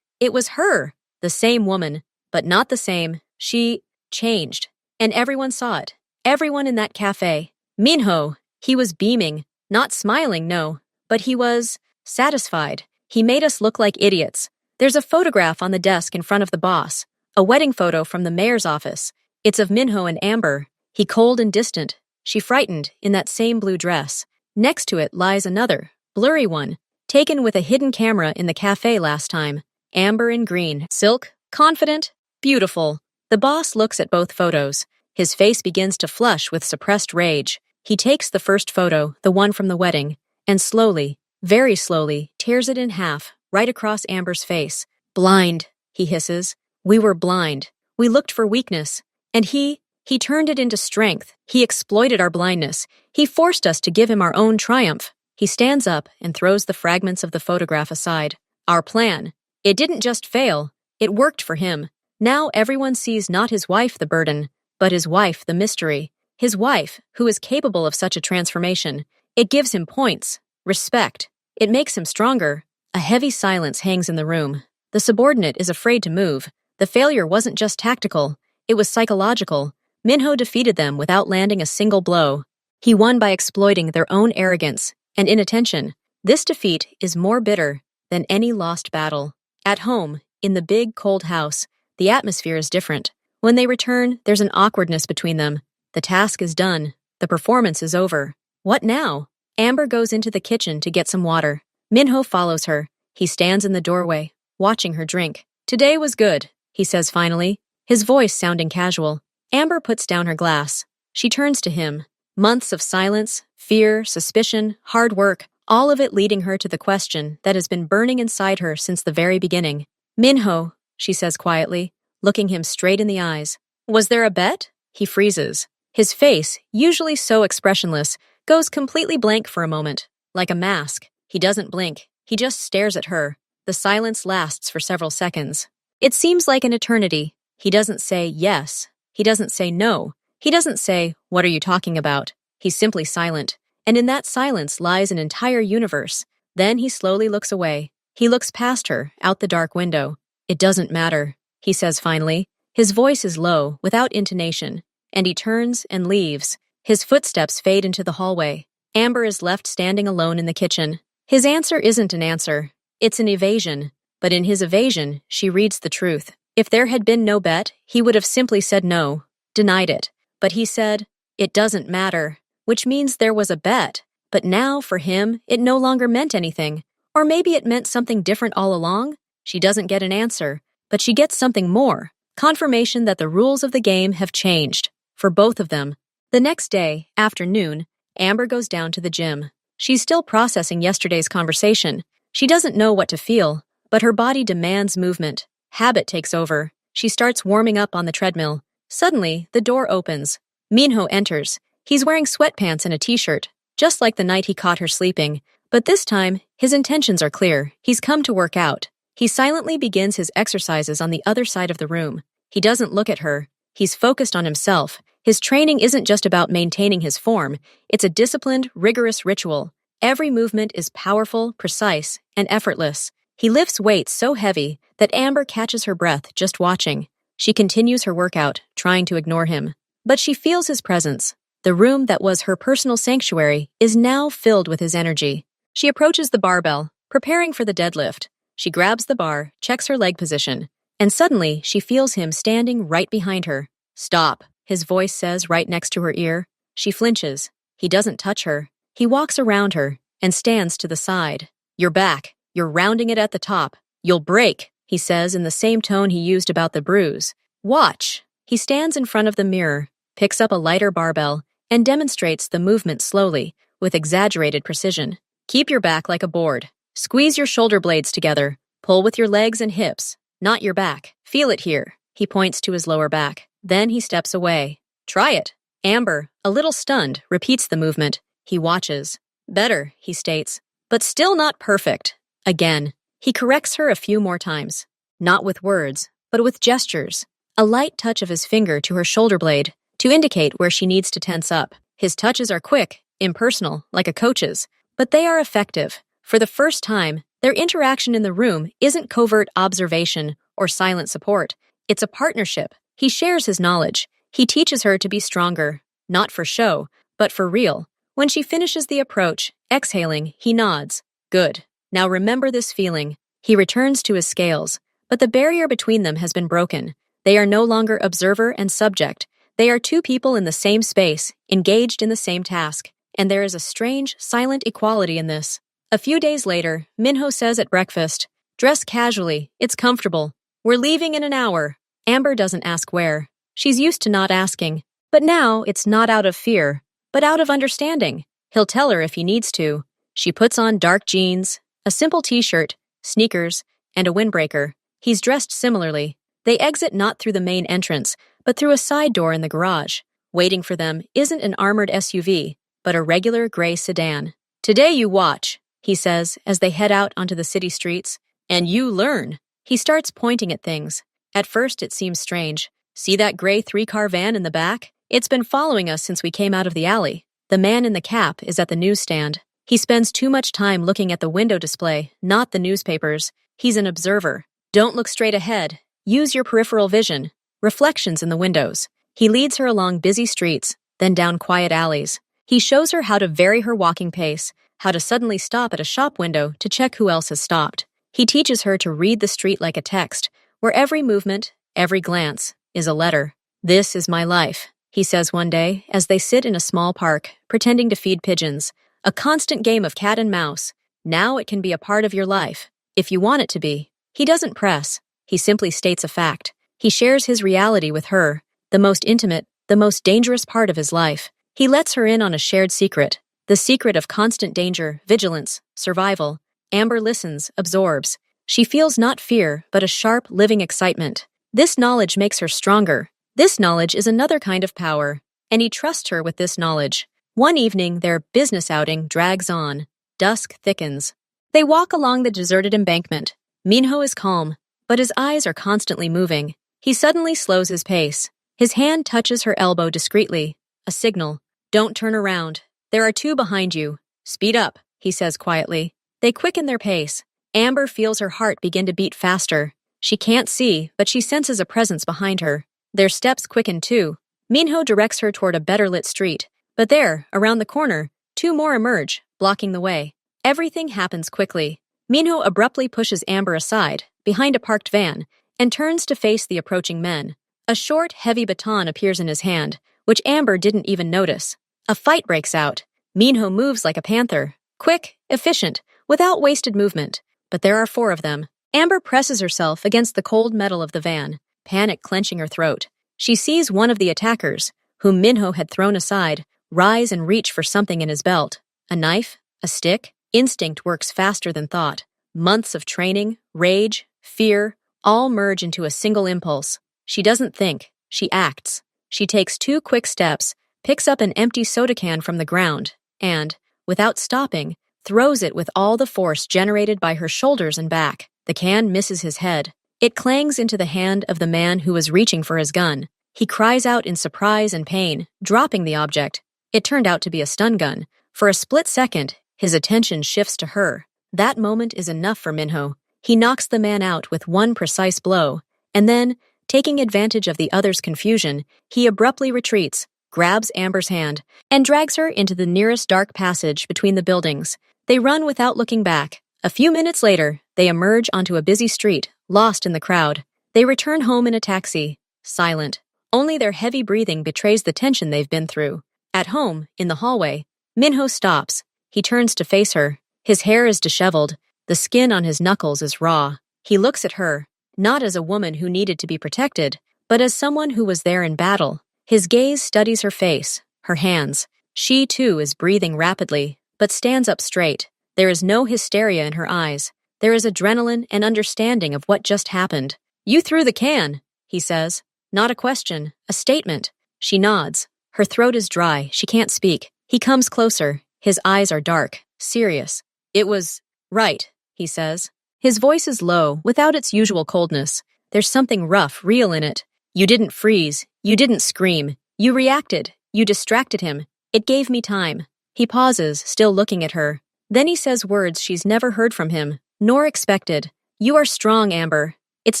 it was her, the same woman, but not the same. She changed. And everyone saw it. Everyone in that cafe. Minho, he was beaming, Not smiling, no, but he was satisfied. He made us look like idiots. There's a photograph on the desk in front of the boss, a wedding photo from the mayor's office. It's of Minho and Amber. He cold and distant, she frightened, in that same blue dress. Next to it lies another, blurry one, taken with a hidden camera in the cafe last time. Amber in green, silk, confident, beautiful. The boss looks at both photos. His face begins to flush with suppressed rage. He takes the first photo, the one from the wedding, and slowly, very slowly, tears it in half, right across Amber's face. Blind, he hisses. We were blind. We looked for weakness. And he turned it into strength. He exploited our blindness. He forced us to give him our own triumph. He stands up and throws the fragments of the photograph aside. Our plan. It didn't just fail. It worked for him. Now everyone sees not his wife the burden, but his wife the mystery. His wife, who is capable of such a transformation. It gives him points, respect. It makes him stronger. A heavy silence hangs in the room. The subordinate is afraid to move. The failure wasn't just tactical. It was psychological. Minho defeated them without landing a single blow. He won by exploiting their own arrogance and inattention. This defeat is more bitter than any lost battle. At home, in the big, cold house, the atmosphere is different. When they return, there's an awkwardness between them. The task is done. The performance is over. What now? Amber goes into the kitchen to get some water. Minho follows her. He stands in the doorway, watching her drink. Today was good, he says finally, his voice sounding casual. Amber puts down her glass. She turns to him. Months of silence, fear, suspicion, hard work, all of it leading her to the question that has been burning inside her since the very beginning. Minho, she says quietly, looking him straight in the eyes. Was there a bet? He freezes. His face, usually so expressionless, goes completely blank for a moment, like a mask. He doesn't blink. He just stares at her. The silence lasts for several seconds. It seems like an eternity. He doesn't say yes. He doesn't say no. He doesn't say, "What are you talking about?" He's simply silent. And in that silence lies an entire universe. Then he slowly looks away. He looks past her, out the dark window. It doesn't matter, he says finally. His voice is low, without intonation, and he turns and leaves. His footsteps fade into the hallway. Amber is left standing alone in the kitchen. His answer isn't an answer. It's an evasion. But in his evasion, she reads the truth. If there had been no bet, he would have simply said no, denied it. But he said, "It doesn't matter," which means there was a bet. But now, for him, it no longer meant anything. Or maybe it meant something different all along? She doesn't get an answer, but she gets something more. Confirmation that the rules of the game have changed. For both of them. The next day, afternoon, Amber goes down to the gym. She's still processing yesterday's conversation. She doesn't know what to feel, but her body demands movement. Habit takes over. She starts warming up on the treadmill. Suddenly, the door opens. Minho enters. He's wearing sweatpants and a t-shirt, just like the night he caught her sleeping. But this time, his intentions are clear. He's come to work out. He silently begins his exercises on the other side of the room. He doesn't look at her. He's focused on himself. His training isn't just about maintaining his form. It's a disciplined, rigorous ritual. Every movement is powerful, precise, and effortless. He lifts weights so heavy that Amber catches her breath just watching. She continues her workout, trying to ignore him. But she feels his presence. The room that was her personal sanctuary is now filled with his energy. She approaches the barbell, preparing for the deadlift. She grabs the bar, checks her leg position, and suddenly she feels him standing right behind her. "Stop," his voice says right next to her ear. She flinches. He doesn't touch her. He walks around her and stands to the side. "You're back. You're rounding it at the top. You'll break," he says in the same tone he used about the bruise. "Watch." He stands in front of the mirror, picks up a lighter barbell, and demonstrates the movement slowly, with exaggerated precision. "Keep your back like a board. Squeeze your shoulder blades together. Pull with your legs and hips, not your back. Feel it here." He points to his lower back. Then he steps away. "Try it." Amber, a little stunned, repeats the movement. He watches. "Better," he states, "but still not perfect." Again, he corrects her a few more times. Not with words, but with gestures. A light touch of his finger to her shoulder blade to indicate where she needs to tense up. His touches are quick, impersonal, like a coach's, but they are effective. For the first time, their interaction in the room isn't covert observation or silent support. It's a partnership. He shares his knowledge. He teaches her to be stronger, not for show, but for real. When she finishes the approach, Exhaling, he nods. Good. Now remember this feeling. He returns to his scales, but the barrier between them has been broken. They are no longer observer and subject. They are two people in the same space, engaged in the same task. And there is a strange, silent equality in this. A few days later, Minho says at breakfast, "Dress casually. It's comfortable. We're leaving in an hour." Amber doesn't ask where. She's used to not asking. But now it's not out of fear, but out of understanding. He'll tell her if he needs to. She puts on dark jeans, a simple t-shirt, sneakers, and a windbreaker. He's dressed similarly. They exit not through the main entrance, but through a side door in the garage. Waiting for them isn't an armored SUV, but a regular gray sedan. "Today you watch," he says as they head out onto the city streets. "And you learn." He starts pointing at things. At first it seems strange. "See that gray 3-car van in the back? It's been following us since we came out of the alley." The man in the cap is at the newsstand. He spends too much time looking at the window display, not the newspapers. He's an observer. Don't look straight ahead. Use your peripheral vision. Reflections in the windows. He leads her along busy streets, then down quiet alleys. He shows her how to vary her walking pace, how to suddenly stop at a shop window to check who else has stopped. He teaches her to read the street like a text, where every movement, every glance, is a letter. "This is my life," he says one day as they sit in a small park, pretending to feed pigeons. "A constant game of cat and mouse. Now it can be a part of your life, if you want it to be." He doesn't press. He simply states a fact. He shares his reality with her, the most intimate, the most dangerous part of his life. He lets her in on a shared secret, the secret of constant danger, vigilance, survival. Amber listens, absorbs. She feels not fear, but a sharp, living excitement. This knowledge makes her stronger. This knowledge is another kind of power, and he trusts her with this knowledge. One evening, their business outing drags on. Dusk thickens. They walk along the deserted embankment. Minho is calm, but his eyes are constantly moving. He suddenly slows his pace. His hand touches her elbow discreetly. A signal. "Don't turn around. There are 2 behind you. Speed up," he says quietly. They quicken their pace. Amber feels her heart begin to beat faster. She can't see, but she senses a presence behind her. Their steps quicken too. Minho directs her toward a better lit street. But there, around the corner, 2 more emerge, blocking the way. Everything happens quickly. Minho abruptly pushes Amber aside, behind a parked van, and turns to face the approaching men. A short, heavy baton appears in his hand, which Amber didn't even notice. A fight breaks out. Minho moves like a panther, quick, efficient, without wasted movement. But there are 4 of them. Amber presses herself against the cold metal of the van, panic clenching her throat. She sees one of the attackers, whom Minho had thrown aside, rise and reach for something in his belt. A knife? A stick? Instinct works faster than thought. Months of training, rage, fear, all merge into a single impulse. She doesn't think, she acts. She takes 2 quick steps, picks up an empty soda can from the ground, and, without stopping, throws it with all the force generated by her shoulders and back. The can misses his head. It clangs into the hand of the man who was reaching for his gun. He cries out in surprise and pain, dropping the object. It turned out to be a stun gun. For a split second, his attention shifts to her. That moment is enough for Minho. He knocks the man out with one precise blow, and then, taking advantage of the other's confusion, he abruptly retreats, grabs Amber's hand, and drags her into the nearest dark passage between the buildings. They run without looking back. A few minutes later, they emerge onto a busy street, lost in the crowd. They return home in a taxi, silent. Only their heavy breathing betrays the tension they've been through. At home, in the hallway, Minho stops. He turns to face her. His hair is disheveled. The skin on his knuckles is raw. He looks at her, not as a woman who needed to be protected, but as someone who was there in battle. His gaze studies her face, her hands. She, too, is breathing rapidly, but stands up straight. There is no hysteria in her eyes. There is adrenaline and understanding of what just happened. "You threw the can," he says. Not a question, a statement. She nods. Her throat is dry. She can't speak. He comes closer. His eyes are dark, serious. "It was right," he says. His voice is low, without its usual coldness. There's something rough, real in it. "You didn't freeze. You didn't scream. You reacted. You distracted him. It gave me time." He pauses, still looking at her. Then he says words she's never heard from him, nor expected. "You are strong, Amber. It's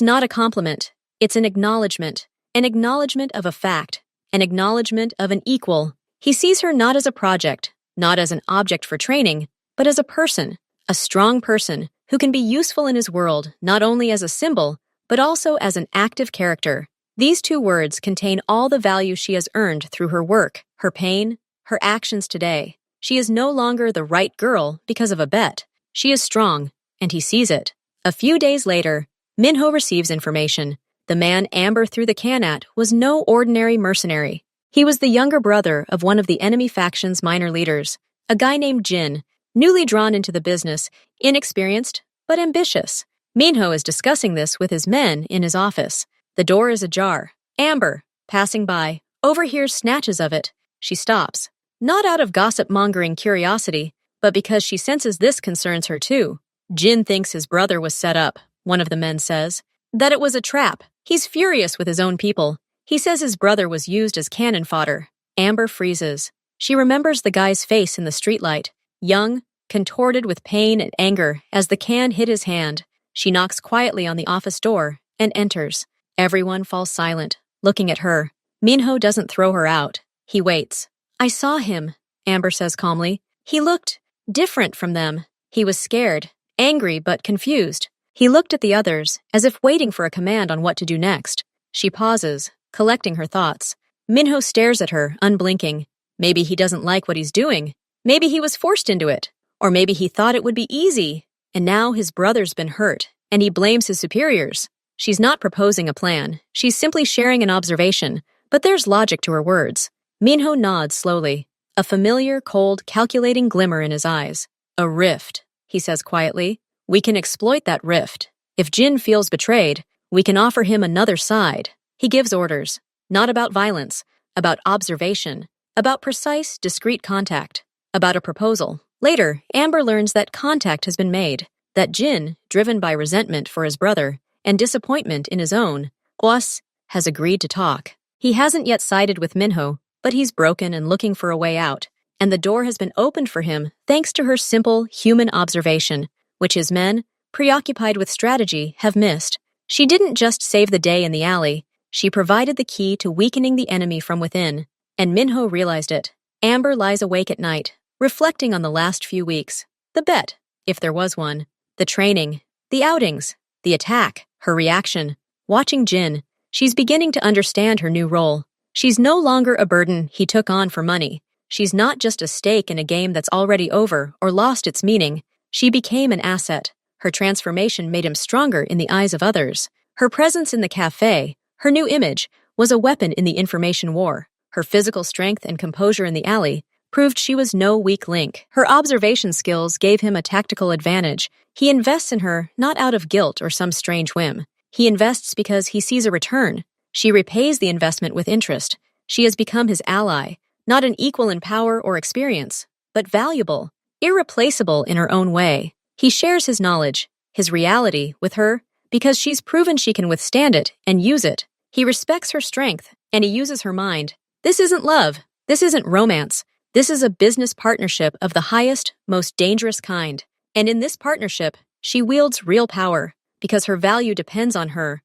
not a compliment. It's an acknowledgement of a fact, an acknowledgement of an equal." He sees her not as a project, not as an object for training, but as a person, a strong person who can be useful in his world not only as a symbol, but also as an active character. These two words contain all the value she has earned through her work, her pain, her actions today. She is no longer the right girl because of a bet. She is strong, and he sees it. A few days later, Minho receives information. The man Amber threw the can at was no ordinary mercenary. He was the younger brother of one of the enemy faction's minor leaders, a guy named Jin, newly drawn into the business, inexperienced, but ambitious. Minho is discussing this with his men in his office. The door is ajar. Amber, passing by, overhears snatches of it. She stops, not out of gossip-mongering curiosity, but because she senses this concerns her too. Jin thinks his brother was set up, one of the men says. That it was a trap. He's furious with his own people. He says his brother was used as cannon fodder. Amber freezes. She remembers the guy's face in the streetlight, young, contorted with pain and anger as the can hit his hand. She knocks quietly on the office door and enters. Everyone falls silent, looking at her. Minho doesn't throw her out. He waits. I saw him, Amber says calmly. He looked different from them. He was scared, angry but confused. He looked at the others, as if waiting for a command on what to do next. She pauses, collecting her thoughts. Minho stares at her, unblinking. Maybe he doesn't like what he's doing. Maybe he was forced into it. Or maybe he thought it would be easy. And now his brother's been hurt, and he blames his superiors. She's not proposing a plan. She's simply sharing an observation, but there's logic to her words. Minho nods slowly, a familiar, cold, calculating glimmer in his eyes. A rift, he says quietly. We can exploit that rift. If Jin feels betrayed, we can offer him another side. He gives orders, not about violence, about observation, about precise, discreet contact, about a proposal. Later, Amber learns that contact has been made, that Jin, driven by resentment for his brother and disappointment in his own, Oas, has agreed to talk. He hasn't yet sided with Minho, but he's broken and looking for a way out, and the door has been opened for him thanks to her simple, human observation, which his men, preoccupied with strategy, have missed. She didn't just save the day in the alley, she provided the key to weakening the enemy from within, and Minho realized it. Amber lies awake at night, reflecting on the last few weeks. The bet, if there was one, the training, the outings, the attack, her reaction. Watching Jin, she's beginning to understand her new role. She's no longer a burden he took on for money. She's not just a stake in a game that's already over or lost its meaning. She became an asset. Her transformation made him stronger in the eyes of others. Her presence in the cafe, her new image, was a weapon in the information war. Her physical strength and composure in the alley proved she was no weak link. Her observation skills gave him a tactical advantage. He invests in her not out of guilt or some strange whim. He invests because he sees a return. She repays the investment with interest. She has become his ally, not an equal in power or experience, but valuable, irreplaceable in her own way. He shares his knowledge, his reality, with her because she's proven she can withstand it and use it. He respects her strength, and he uses her mind. This isn't love. This isn't romance. This is a business partnership of the highest, most dangerous kind. And in this partnership, she wields real power because her value depends on her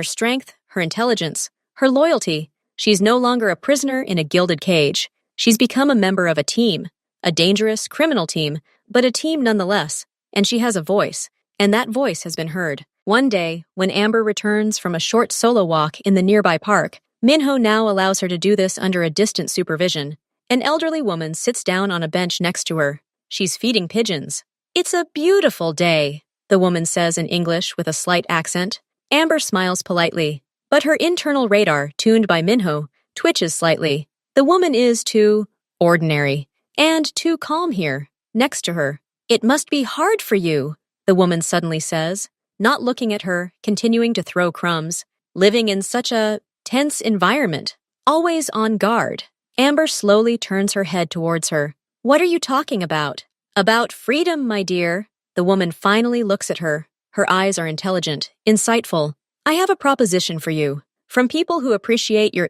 strength, her intelligence, her loyalty. She's no longer a prisoner in a gilded cage. She's become a member of a team, a dangerous criminal team, but a team nonetheless. And she has a voice, and that voice has been heard. One day, when Amber returns from a short solo walk in the nearby park, Minho now allows her to do this under a distant supervision. An elderly woman sits down on a bench next to her. She's feeding pigeons. It's a beautiful day, the woman says in English with a slight accent. Amber smiles politely, but her internal radar, tuned by Minho, twitches slightly. The woman is too ordinary and too calm here, next to her. It must be hard for you, the woman suddenly says, not looking at her, continuing to throw crumbs, living in such a tense environment, always on guard. Amber slowly turns her head towards her. What are you talking about? About freedom, my dear. The woman finally looks at her. Her eyes are intelligent, insightful. I have a proposition for you, from people who appreciate your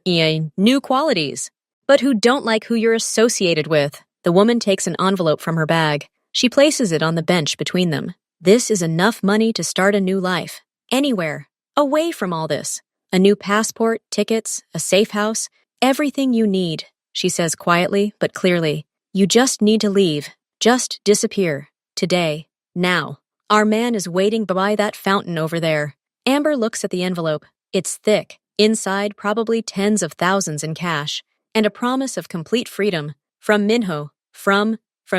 new qualities, but who don't like who you're associated with. The woman takes an envelope from her bag. She places it on the bench between them. This is enough money to start a new life. Anywhere. Away from all this. A new passport, tickets, a safe house, everything you need, she says quietly but clearly. You just need to leave. Just disappear. Today. Now. Our man is waiting by that fountain over there. Amber looks at the envelope. It's thick. Inside, probably tens of thousands in cash. And a promise of complete freedom. From Minho. From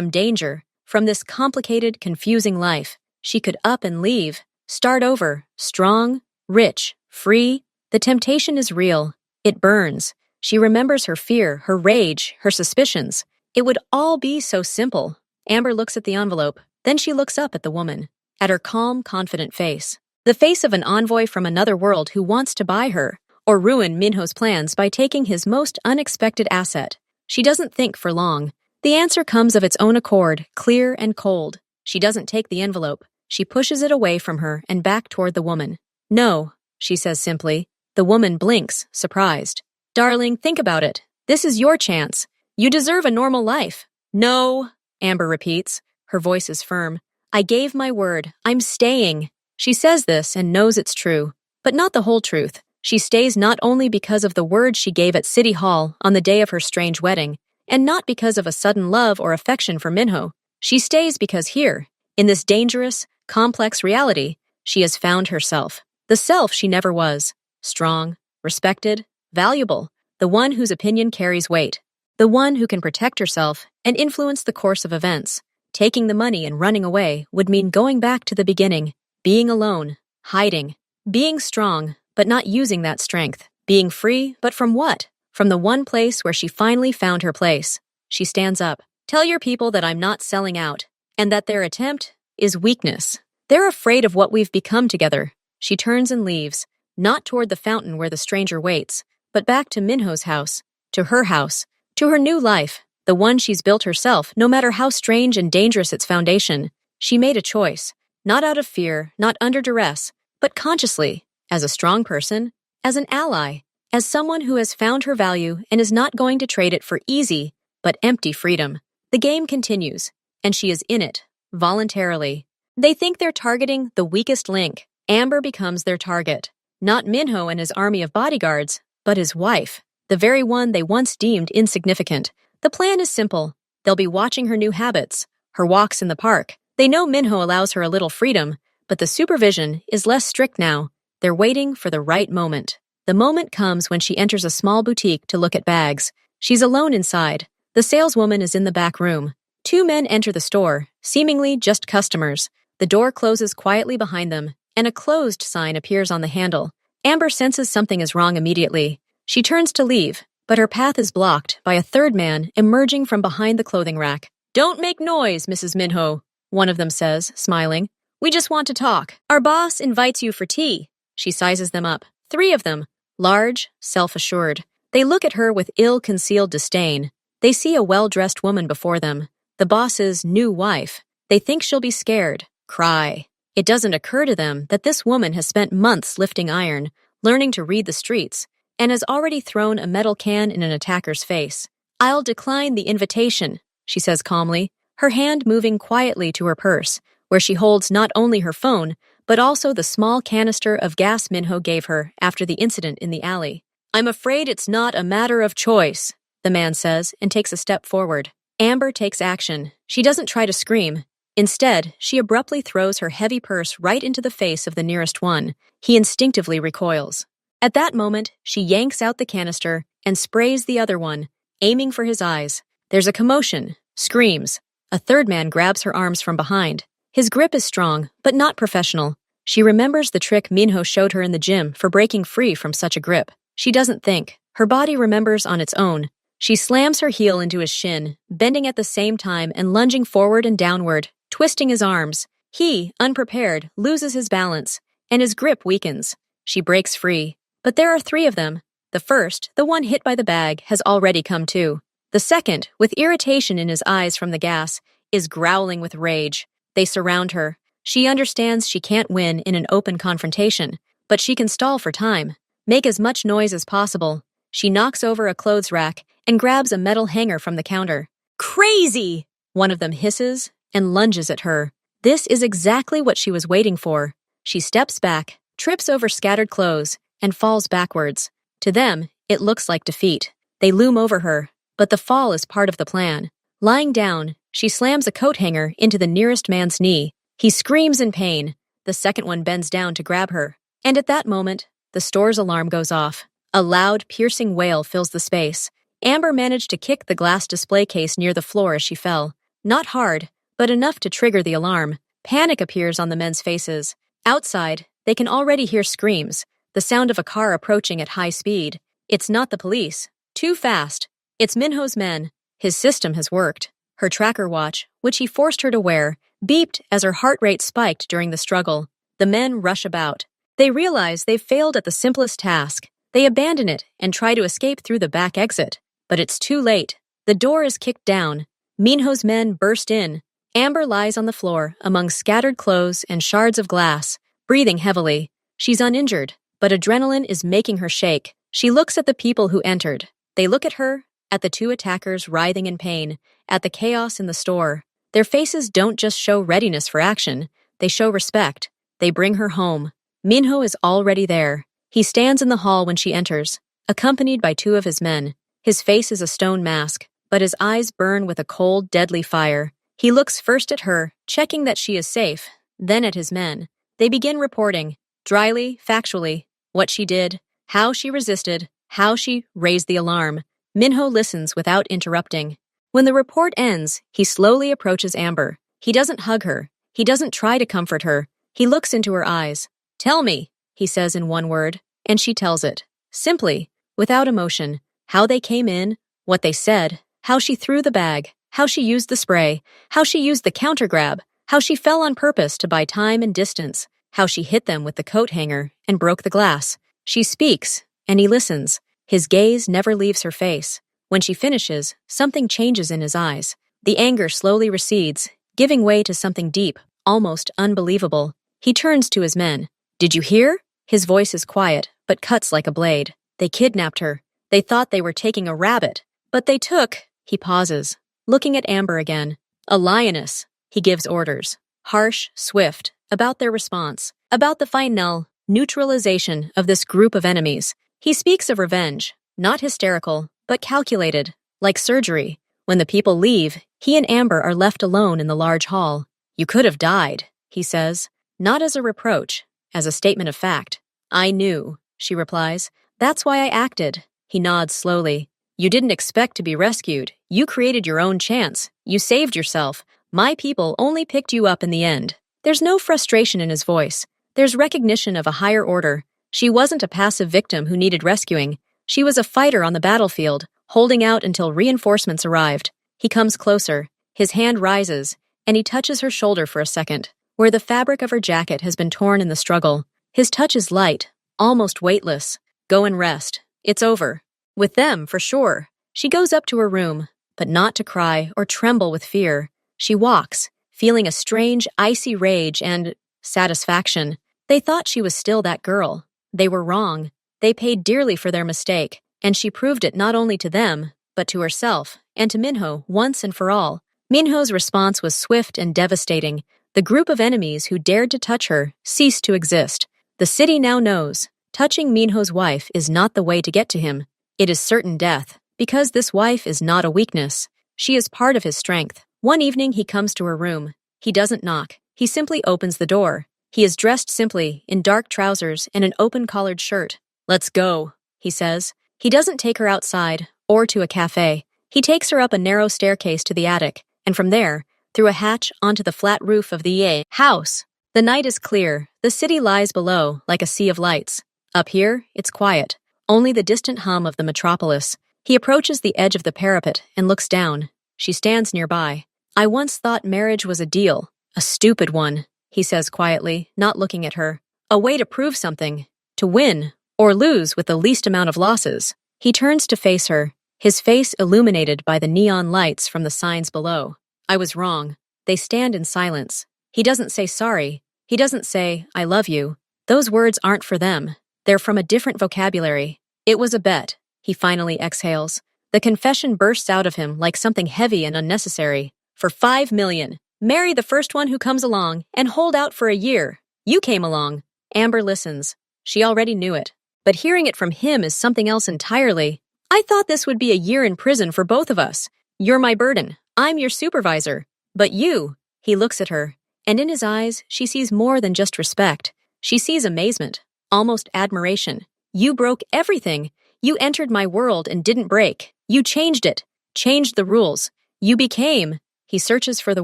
danger. From this complicated, confusing life. She could up and leave. Start over. Strong. Rich. Free. The temptation is real. It burns. She remembers her fear, her rage, her suspicions. It would all be so simple. Amber looks at the envelope. Then she looks up at the woman. At her calm, confident face. The face of an envoy from another world who wants to buy her, or ruin Minho's plans by taking his most unexpected asset. She doesn't think for long. The answer comes of its own accord, clear and cold. She doesn't take the envelope. She pushes it away from her and back toward the woman. No, she says simply. The woman blinks, surprised. Darling, think about it. This is your chance. You deserve a normal life. No, Amber repeats. Her voice is firm. I gave my word. I'm staying. She says this and knows it's true, but not the whole truth. She stays not only because of the word she gave at City Hall on the day of her strange wedding, and not because of a sudden love or affection for Minho. She stays because here, in this dangerous, complex reality, she has found herself. The self she never was. Strong, respected, valuable. The one whose opinion carries weight. The one who can protect herself and influence the course of events. Taking the money and running away would mean going back to the beginning, being alone, hiding, being strong, but not using that strength, being free, but from what? From the one place where she finally found her place. She stands up. Tell your people that I'm not selling out, and that their attempt is weakness. They're afraid of what we've become together. She turns and leaves, not toward the fountain where the stranger waits, but back to Minho's house, to her new life. The one she's built herself, no matter how strange and dangerous its foundation. She made a choice, not out of fear, not under duress, but consciously, as a strong person, as an ally, as someone who has found her value and is not going to trade it for easy, but empty freedom. The game continues, and she is in it, voluntarily. They think they're targeting the weakest link. Amber becomes their target. Not Minho and his army of bodyguards, but his wife, the very one they once deemed insignificant. The plan is simple. They'll be watching her new habits, her walks in the park. They know Minho allows her a little freedom, but the supervision is less strict now. They're waiting for the right moment. The moment comes when she enters a small boutique to look at bags. She's alone inside. The saleswoman is in the back room. Two men enter the store, seemingly just customers. The door closes quietly behind them, and a closed sign appears on the handle. Amber senses something is wrong immediately. She turns to leave, but her path is blocked by a third man emerging from behind the clothing rack. Don't make noise, Mrs. Minho, one of them says, smiling. We just want to talk. Our boss invites you for tea. She sizes them up. Three of them, large, self-assured. They look at her with ill-concealed disdain. They see a well-dressed woman before them, the boss's new wife. They think she'll be scared, cry. It doesn't occur to them that this woman has spent months lifting iron, learning to read the streets, and has already thrown a metal can in an attacker's face. I'll decline the invitation, she says calmly, her hand moving quietly to her purse, where she holds not only her phone, but also the small canister of gas Minho gave her after the incident in the alley. I'm afraid it's not a matter of choice, the man says, and takes a step forward. Amber takes action. She doesn't try to scream. Instead, she abruptly throws her heavy purse right into the face of the nearest one. He instinctively recoils. At that moment, she yanks out the canister and sprays the other one, aiming for his eyes. There's a commotion, screams. A third man grabs her arms from behind. His grip is strong, but not professional. She remembers the trick Minho showed her in the gym for breaking free from such a grip. She doesn't think. Her body remembers on its own. She slams her heel into his shin, bending at the same time and lunging forward and downward, twisting his arms. He, unprepared, loses his balance, and his grip weakens. She breaks free. But there are three of them. The first, the one hit by the bag, has already come to. The second, with irritation in his eyes from the gas, is growling with rage. They surround her. She understands she can't win in an open confrontation, but she can stall for time, make as much noise as possible. She knocks over a clothes rack and grabs a metal hanger from the counter. Crazy! One of them hisses and lunges at her. This is exactly what she was waiting for. She steps back, trips over scattered clothes, and falls backwards. To them, it looks like defeat. They loom over her, but the fall is part of the plan. Lying down, She slams a coat hanger into the nearest man's knee. He screams in pain. The second one bends down to grab her. And at that moment, the store's alarm goes off. A loud, piercing wail fills the space. Amber managed to kick the glass display case near the floor as she fell. Not hard, but enough to trigger the alarm. Panic appears on the men's faces. Outside, they can already hear screams, the sound of a car approaching at high speed. It's not the police. Too fast. It's Minho's men. His system has worked. Her tracker watch, which he forced her to wear, beeped as her heart rate spiked during the struggle. The men rush about. They realize they've failed at the simplest task. They abandon it and try to escape through the back exit. But it's too late. The door is kicked down. Minho's men burst in. Amber lies on the floor among scattered clothes and shards of glass, breathing heavily. She's uninjured, but adrenaline is making her shake. She looks at the people who entered. They look at her, at the two attackers writhing in pain, at the chaos in the store. Their faces don't just show readiness for action, they show respect. They bring her home. Minho is already there. He stands in the hall when she enters, accompanied by two of his men. His face is a stone mask, but his eyes burn with a cold, deadly fire. He looks first at her, checking that she is safe, then at his men. They begin reporting, dryly, factually, what she did, how she resisted, how she raised the alarm. Minho listens without interrupting. When the report ends, he slowly approaches Amber. He doesn't hug her. He doesn't try to comfort her. He looks into her eyes. "Tell me," he says in one word, and she tells it. Simply, without emotion, how they came in, what they said, how she threw the bag, how she used the spray, how she used the counter grab, how she fell on purpose to buy time and distance, how she hit them with the coat hanger and broke the glass. She speaks, and he listens. His gaze never leaves her face. When she finishes, something changes in his eyes. The anger slowly recedes, giving way to something deep, almost unbelievable. He turns to his men. "Did you hear?" His voice is quiet, but cuts like a blade. "They kidnapped her. They thought they were taking a rabbit. But they took..." He pauses, looking at Amber again. "A lioness." He gives orders. Harsh, swift, about their response, about the final neutralization of this group of enemies. He speaks of revenge, not hysterical, but calculated, like surgery. When the people leave, he and Amber are left alone in the large hall. "You could have died," he says, not as a reproach, as a statement of fact. "I knew," she replies. "That's why I acted." He nods slowly. "You didn't expect to be rescued. You created your own chance. You saved yourself. My people only picked you up in the end." There's no frustration in his voice. There's recognition of a higher order. She wasn't a passive victim who needed rescuing. She was a fighter on the battlefield, holding out until reinforcements arrived. He comes closer. His hand rises, and he touches her shoulder for a second, where the fabric of her jacket has been torn in the struggle. His touch is light, almost weightless. "Go and rest. It's over." With them, for sure. She goes up to her room, but not to cry or tremble with fear. She walks, feeling a strange, icy rage and satisfaction. They thought she was still that girl. They were wrong. They paid dearly for their mistake, and she proved it not only to them, but to herself and to Minho once and for all. Minho's response was swift and devastating. The group of enemies who dared to touch her ceased to exist. The city now knows. Touching Minho's wife is not the way to get to him. It is certain death, because this wife is not a weakness. She is part of his strength. One evening he comes to her room. He doesn't knock. He simply opens the door. He is dressed simply, in dark trousers and an open-collared shirt. "Let's go," he says. He doesn't take her outside, or to a cafe. He takes her up a narrow staircase to the attic, and from there, through a hatch onto the flat roof of the house. The night is clear. The city lies below, like a sea of lights. Up here, it's quiet. Only the distant hum of the metropolis. He approaches the edge of the parapet and looks down. She stands nearby. "I once thought marriage was a deal. A stupid one," he says quietly, not looking at her. "A way to prove something. To win, or lose with the least amount of losses." He turns to face her, his face illuminated by the neon lights from the signs below. "I was wrong." They stand in silence. He doesn't say sorry. He doesn't say, "I love you." Those words aren't for them. They're from a different vocabulary. "It was a bet," he finally exhales. The confession bursts out of him like something heavy and unnecessary. "For 5 million. Marry the first one who comes along and hold out for a year. You came along." Amber listens. She already knew it. But hearing it from him is something else entirely. "I thought this would be a year in prison for both of us. You're my burden. I'm your supervisor. But you, he looks at her, and in his eyes, she sees more than just respect. She sees amazement, almost admiration. You broke everything. You entered my world and didn't break. You changed it, changed the rules. You became, he searches for the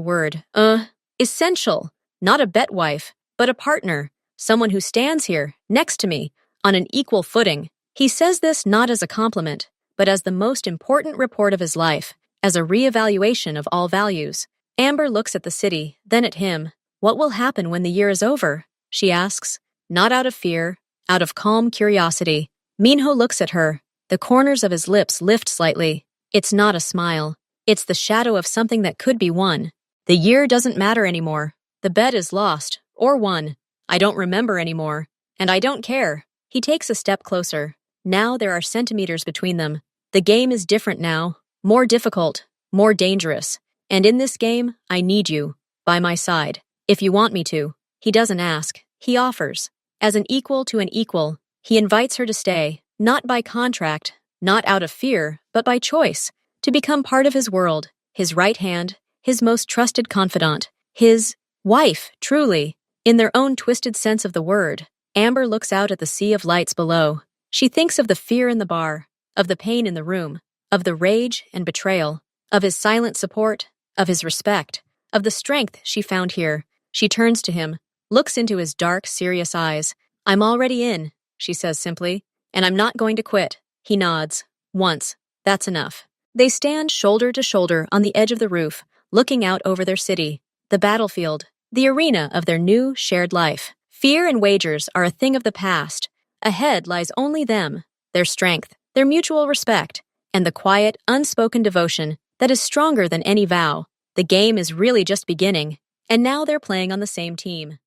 word, essential. Not a bet wife, but a partner. Someone who stands here, next to me, on an equal footing. He says this not as a compliment, but as the most important report of his life, as a reevaluation of all values. Amber looks at the city, then at him. What will happen when the year is over? She asks, not out of fear, out of calm curiosity. Minho looks at her. The corners of his lips lift slightly. It's not a smile. It's the shadow of something that could be won. The year doesn't matter anymore. The bet is lost, or won. I don't remember anymore, and I don't care. He takes a step closer. Now there are centimeters between them. The game is different now, more difficult, more dangerous. And in this game, I need you, by my side, if you want me to. He doesn't ask, he offers. As an equal to an equal, he invites her to stay, not by contract, not out of fear, but by choice, to become part of his world, his right hand, his most trusted confidant, his wife, truly, in their own twisted sense of the word. Amber looks out at the sea of lights below. She thinks of the fear in the bar, of the pain in the room, of the rage and betrayal, of his silent support, of his respect, of the strength she found here. She turns to him, looks into his dark, serious eyes. I'm already in, she says simply, and I'm not going to quit. He nods. Once. That's enough. They stand shoulder to shoulder on the edge of the roof, looking out over their city, the battlefield, the arena of their new, shared life. Fear and wagers are a thing of the past. Ahead lies only them, their strength, their mutual respect, and the quiet, unspoken devotion that is stronger than any vow. The game is really just beginning, and now they're playing on the same team.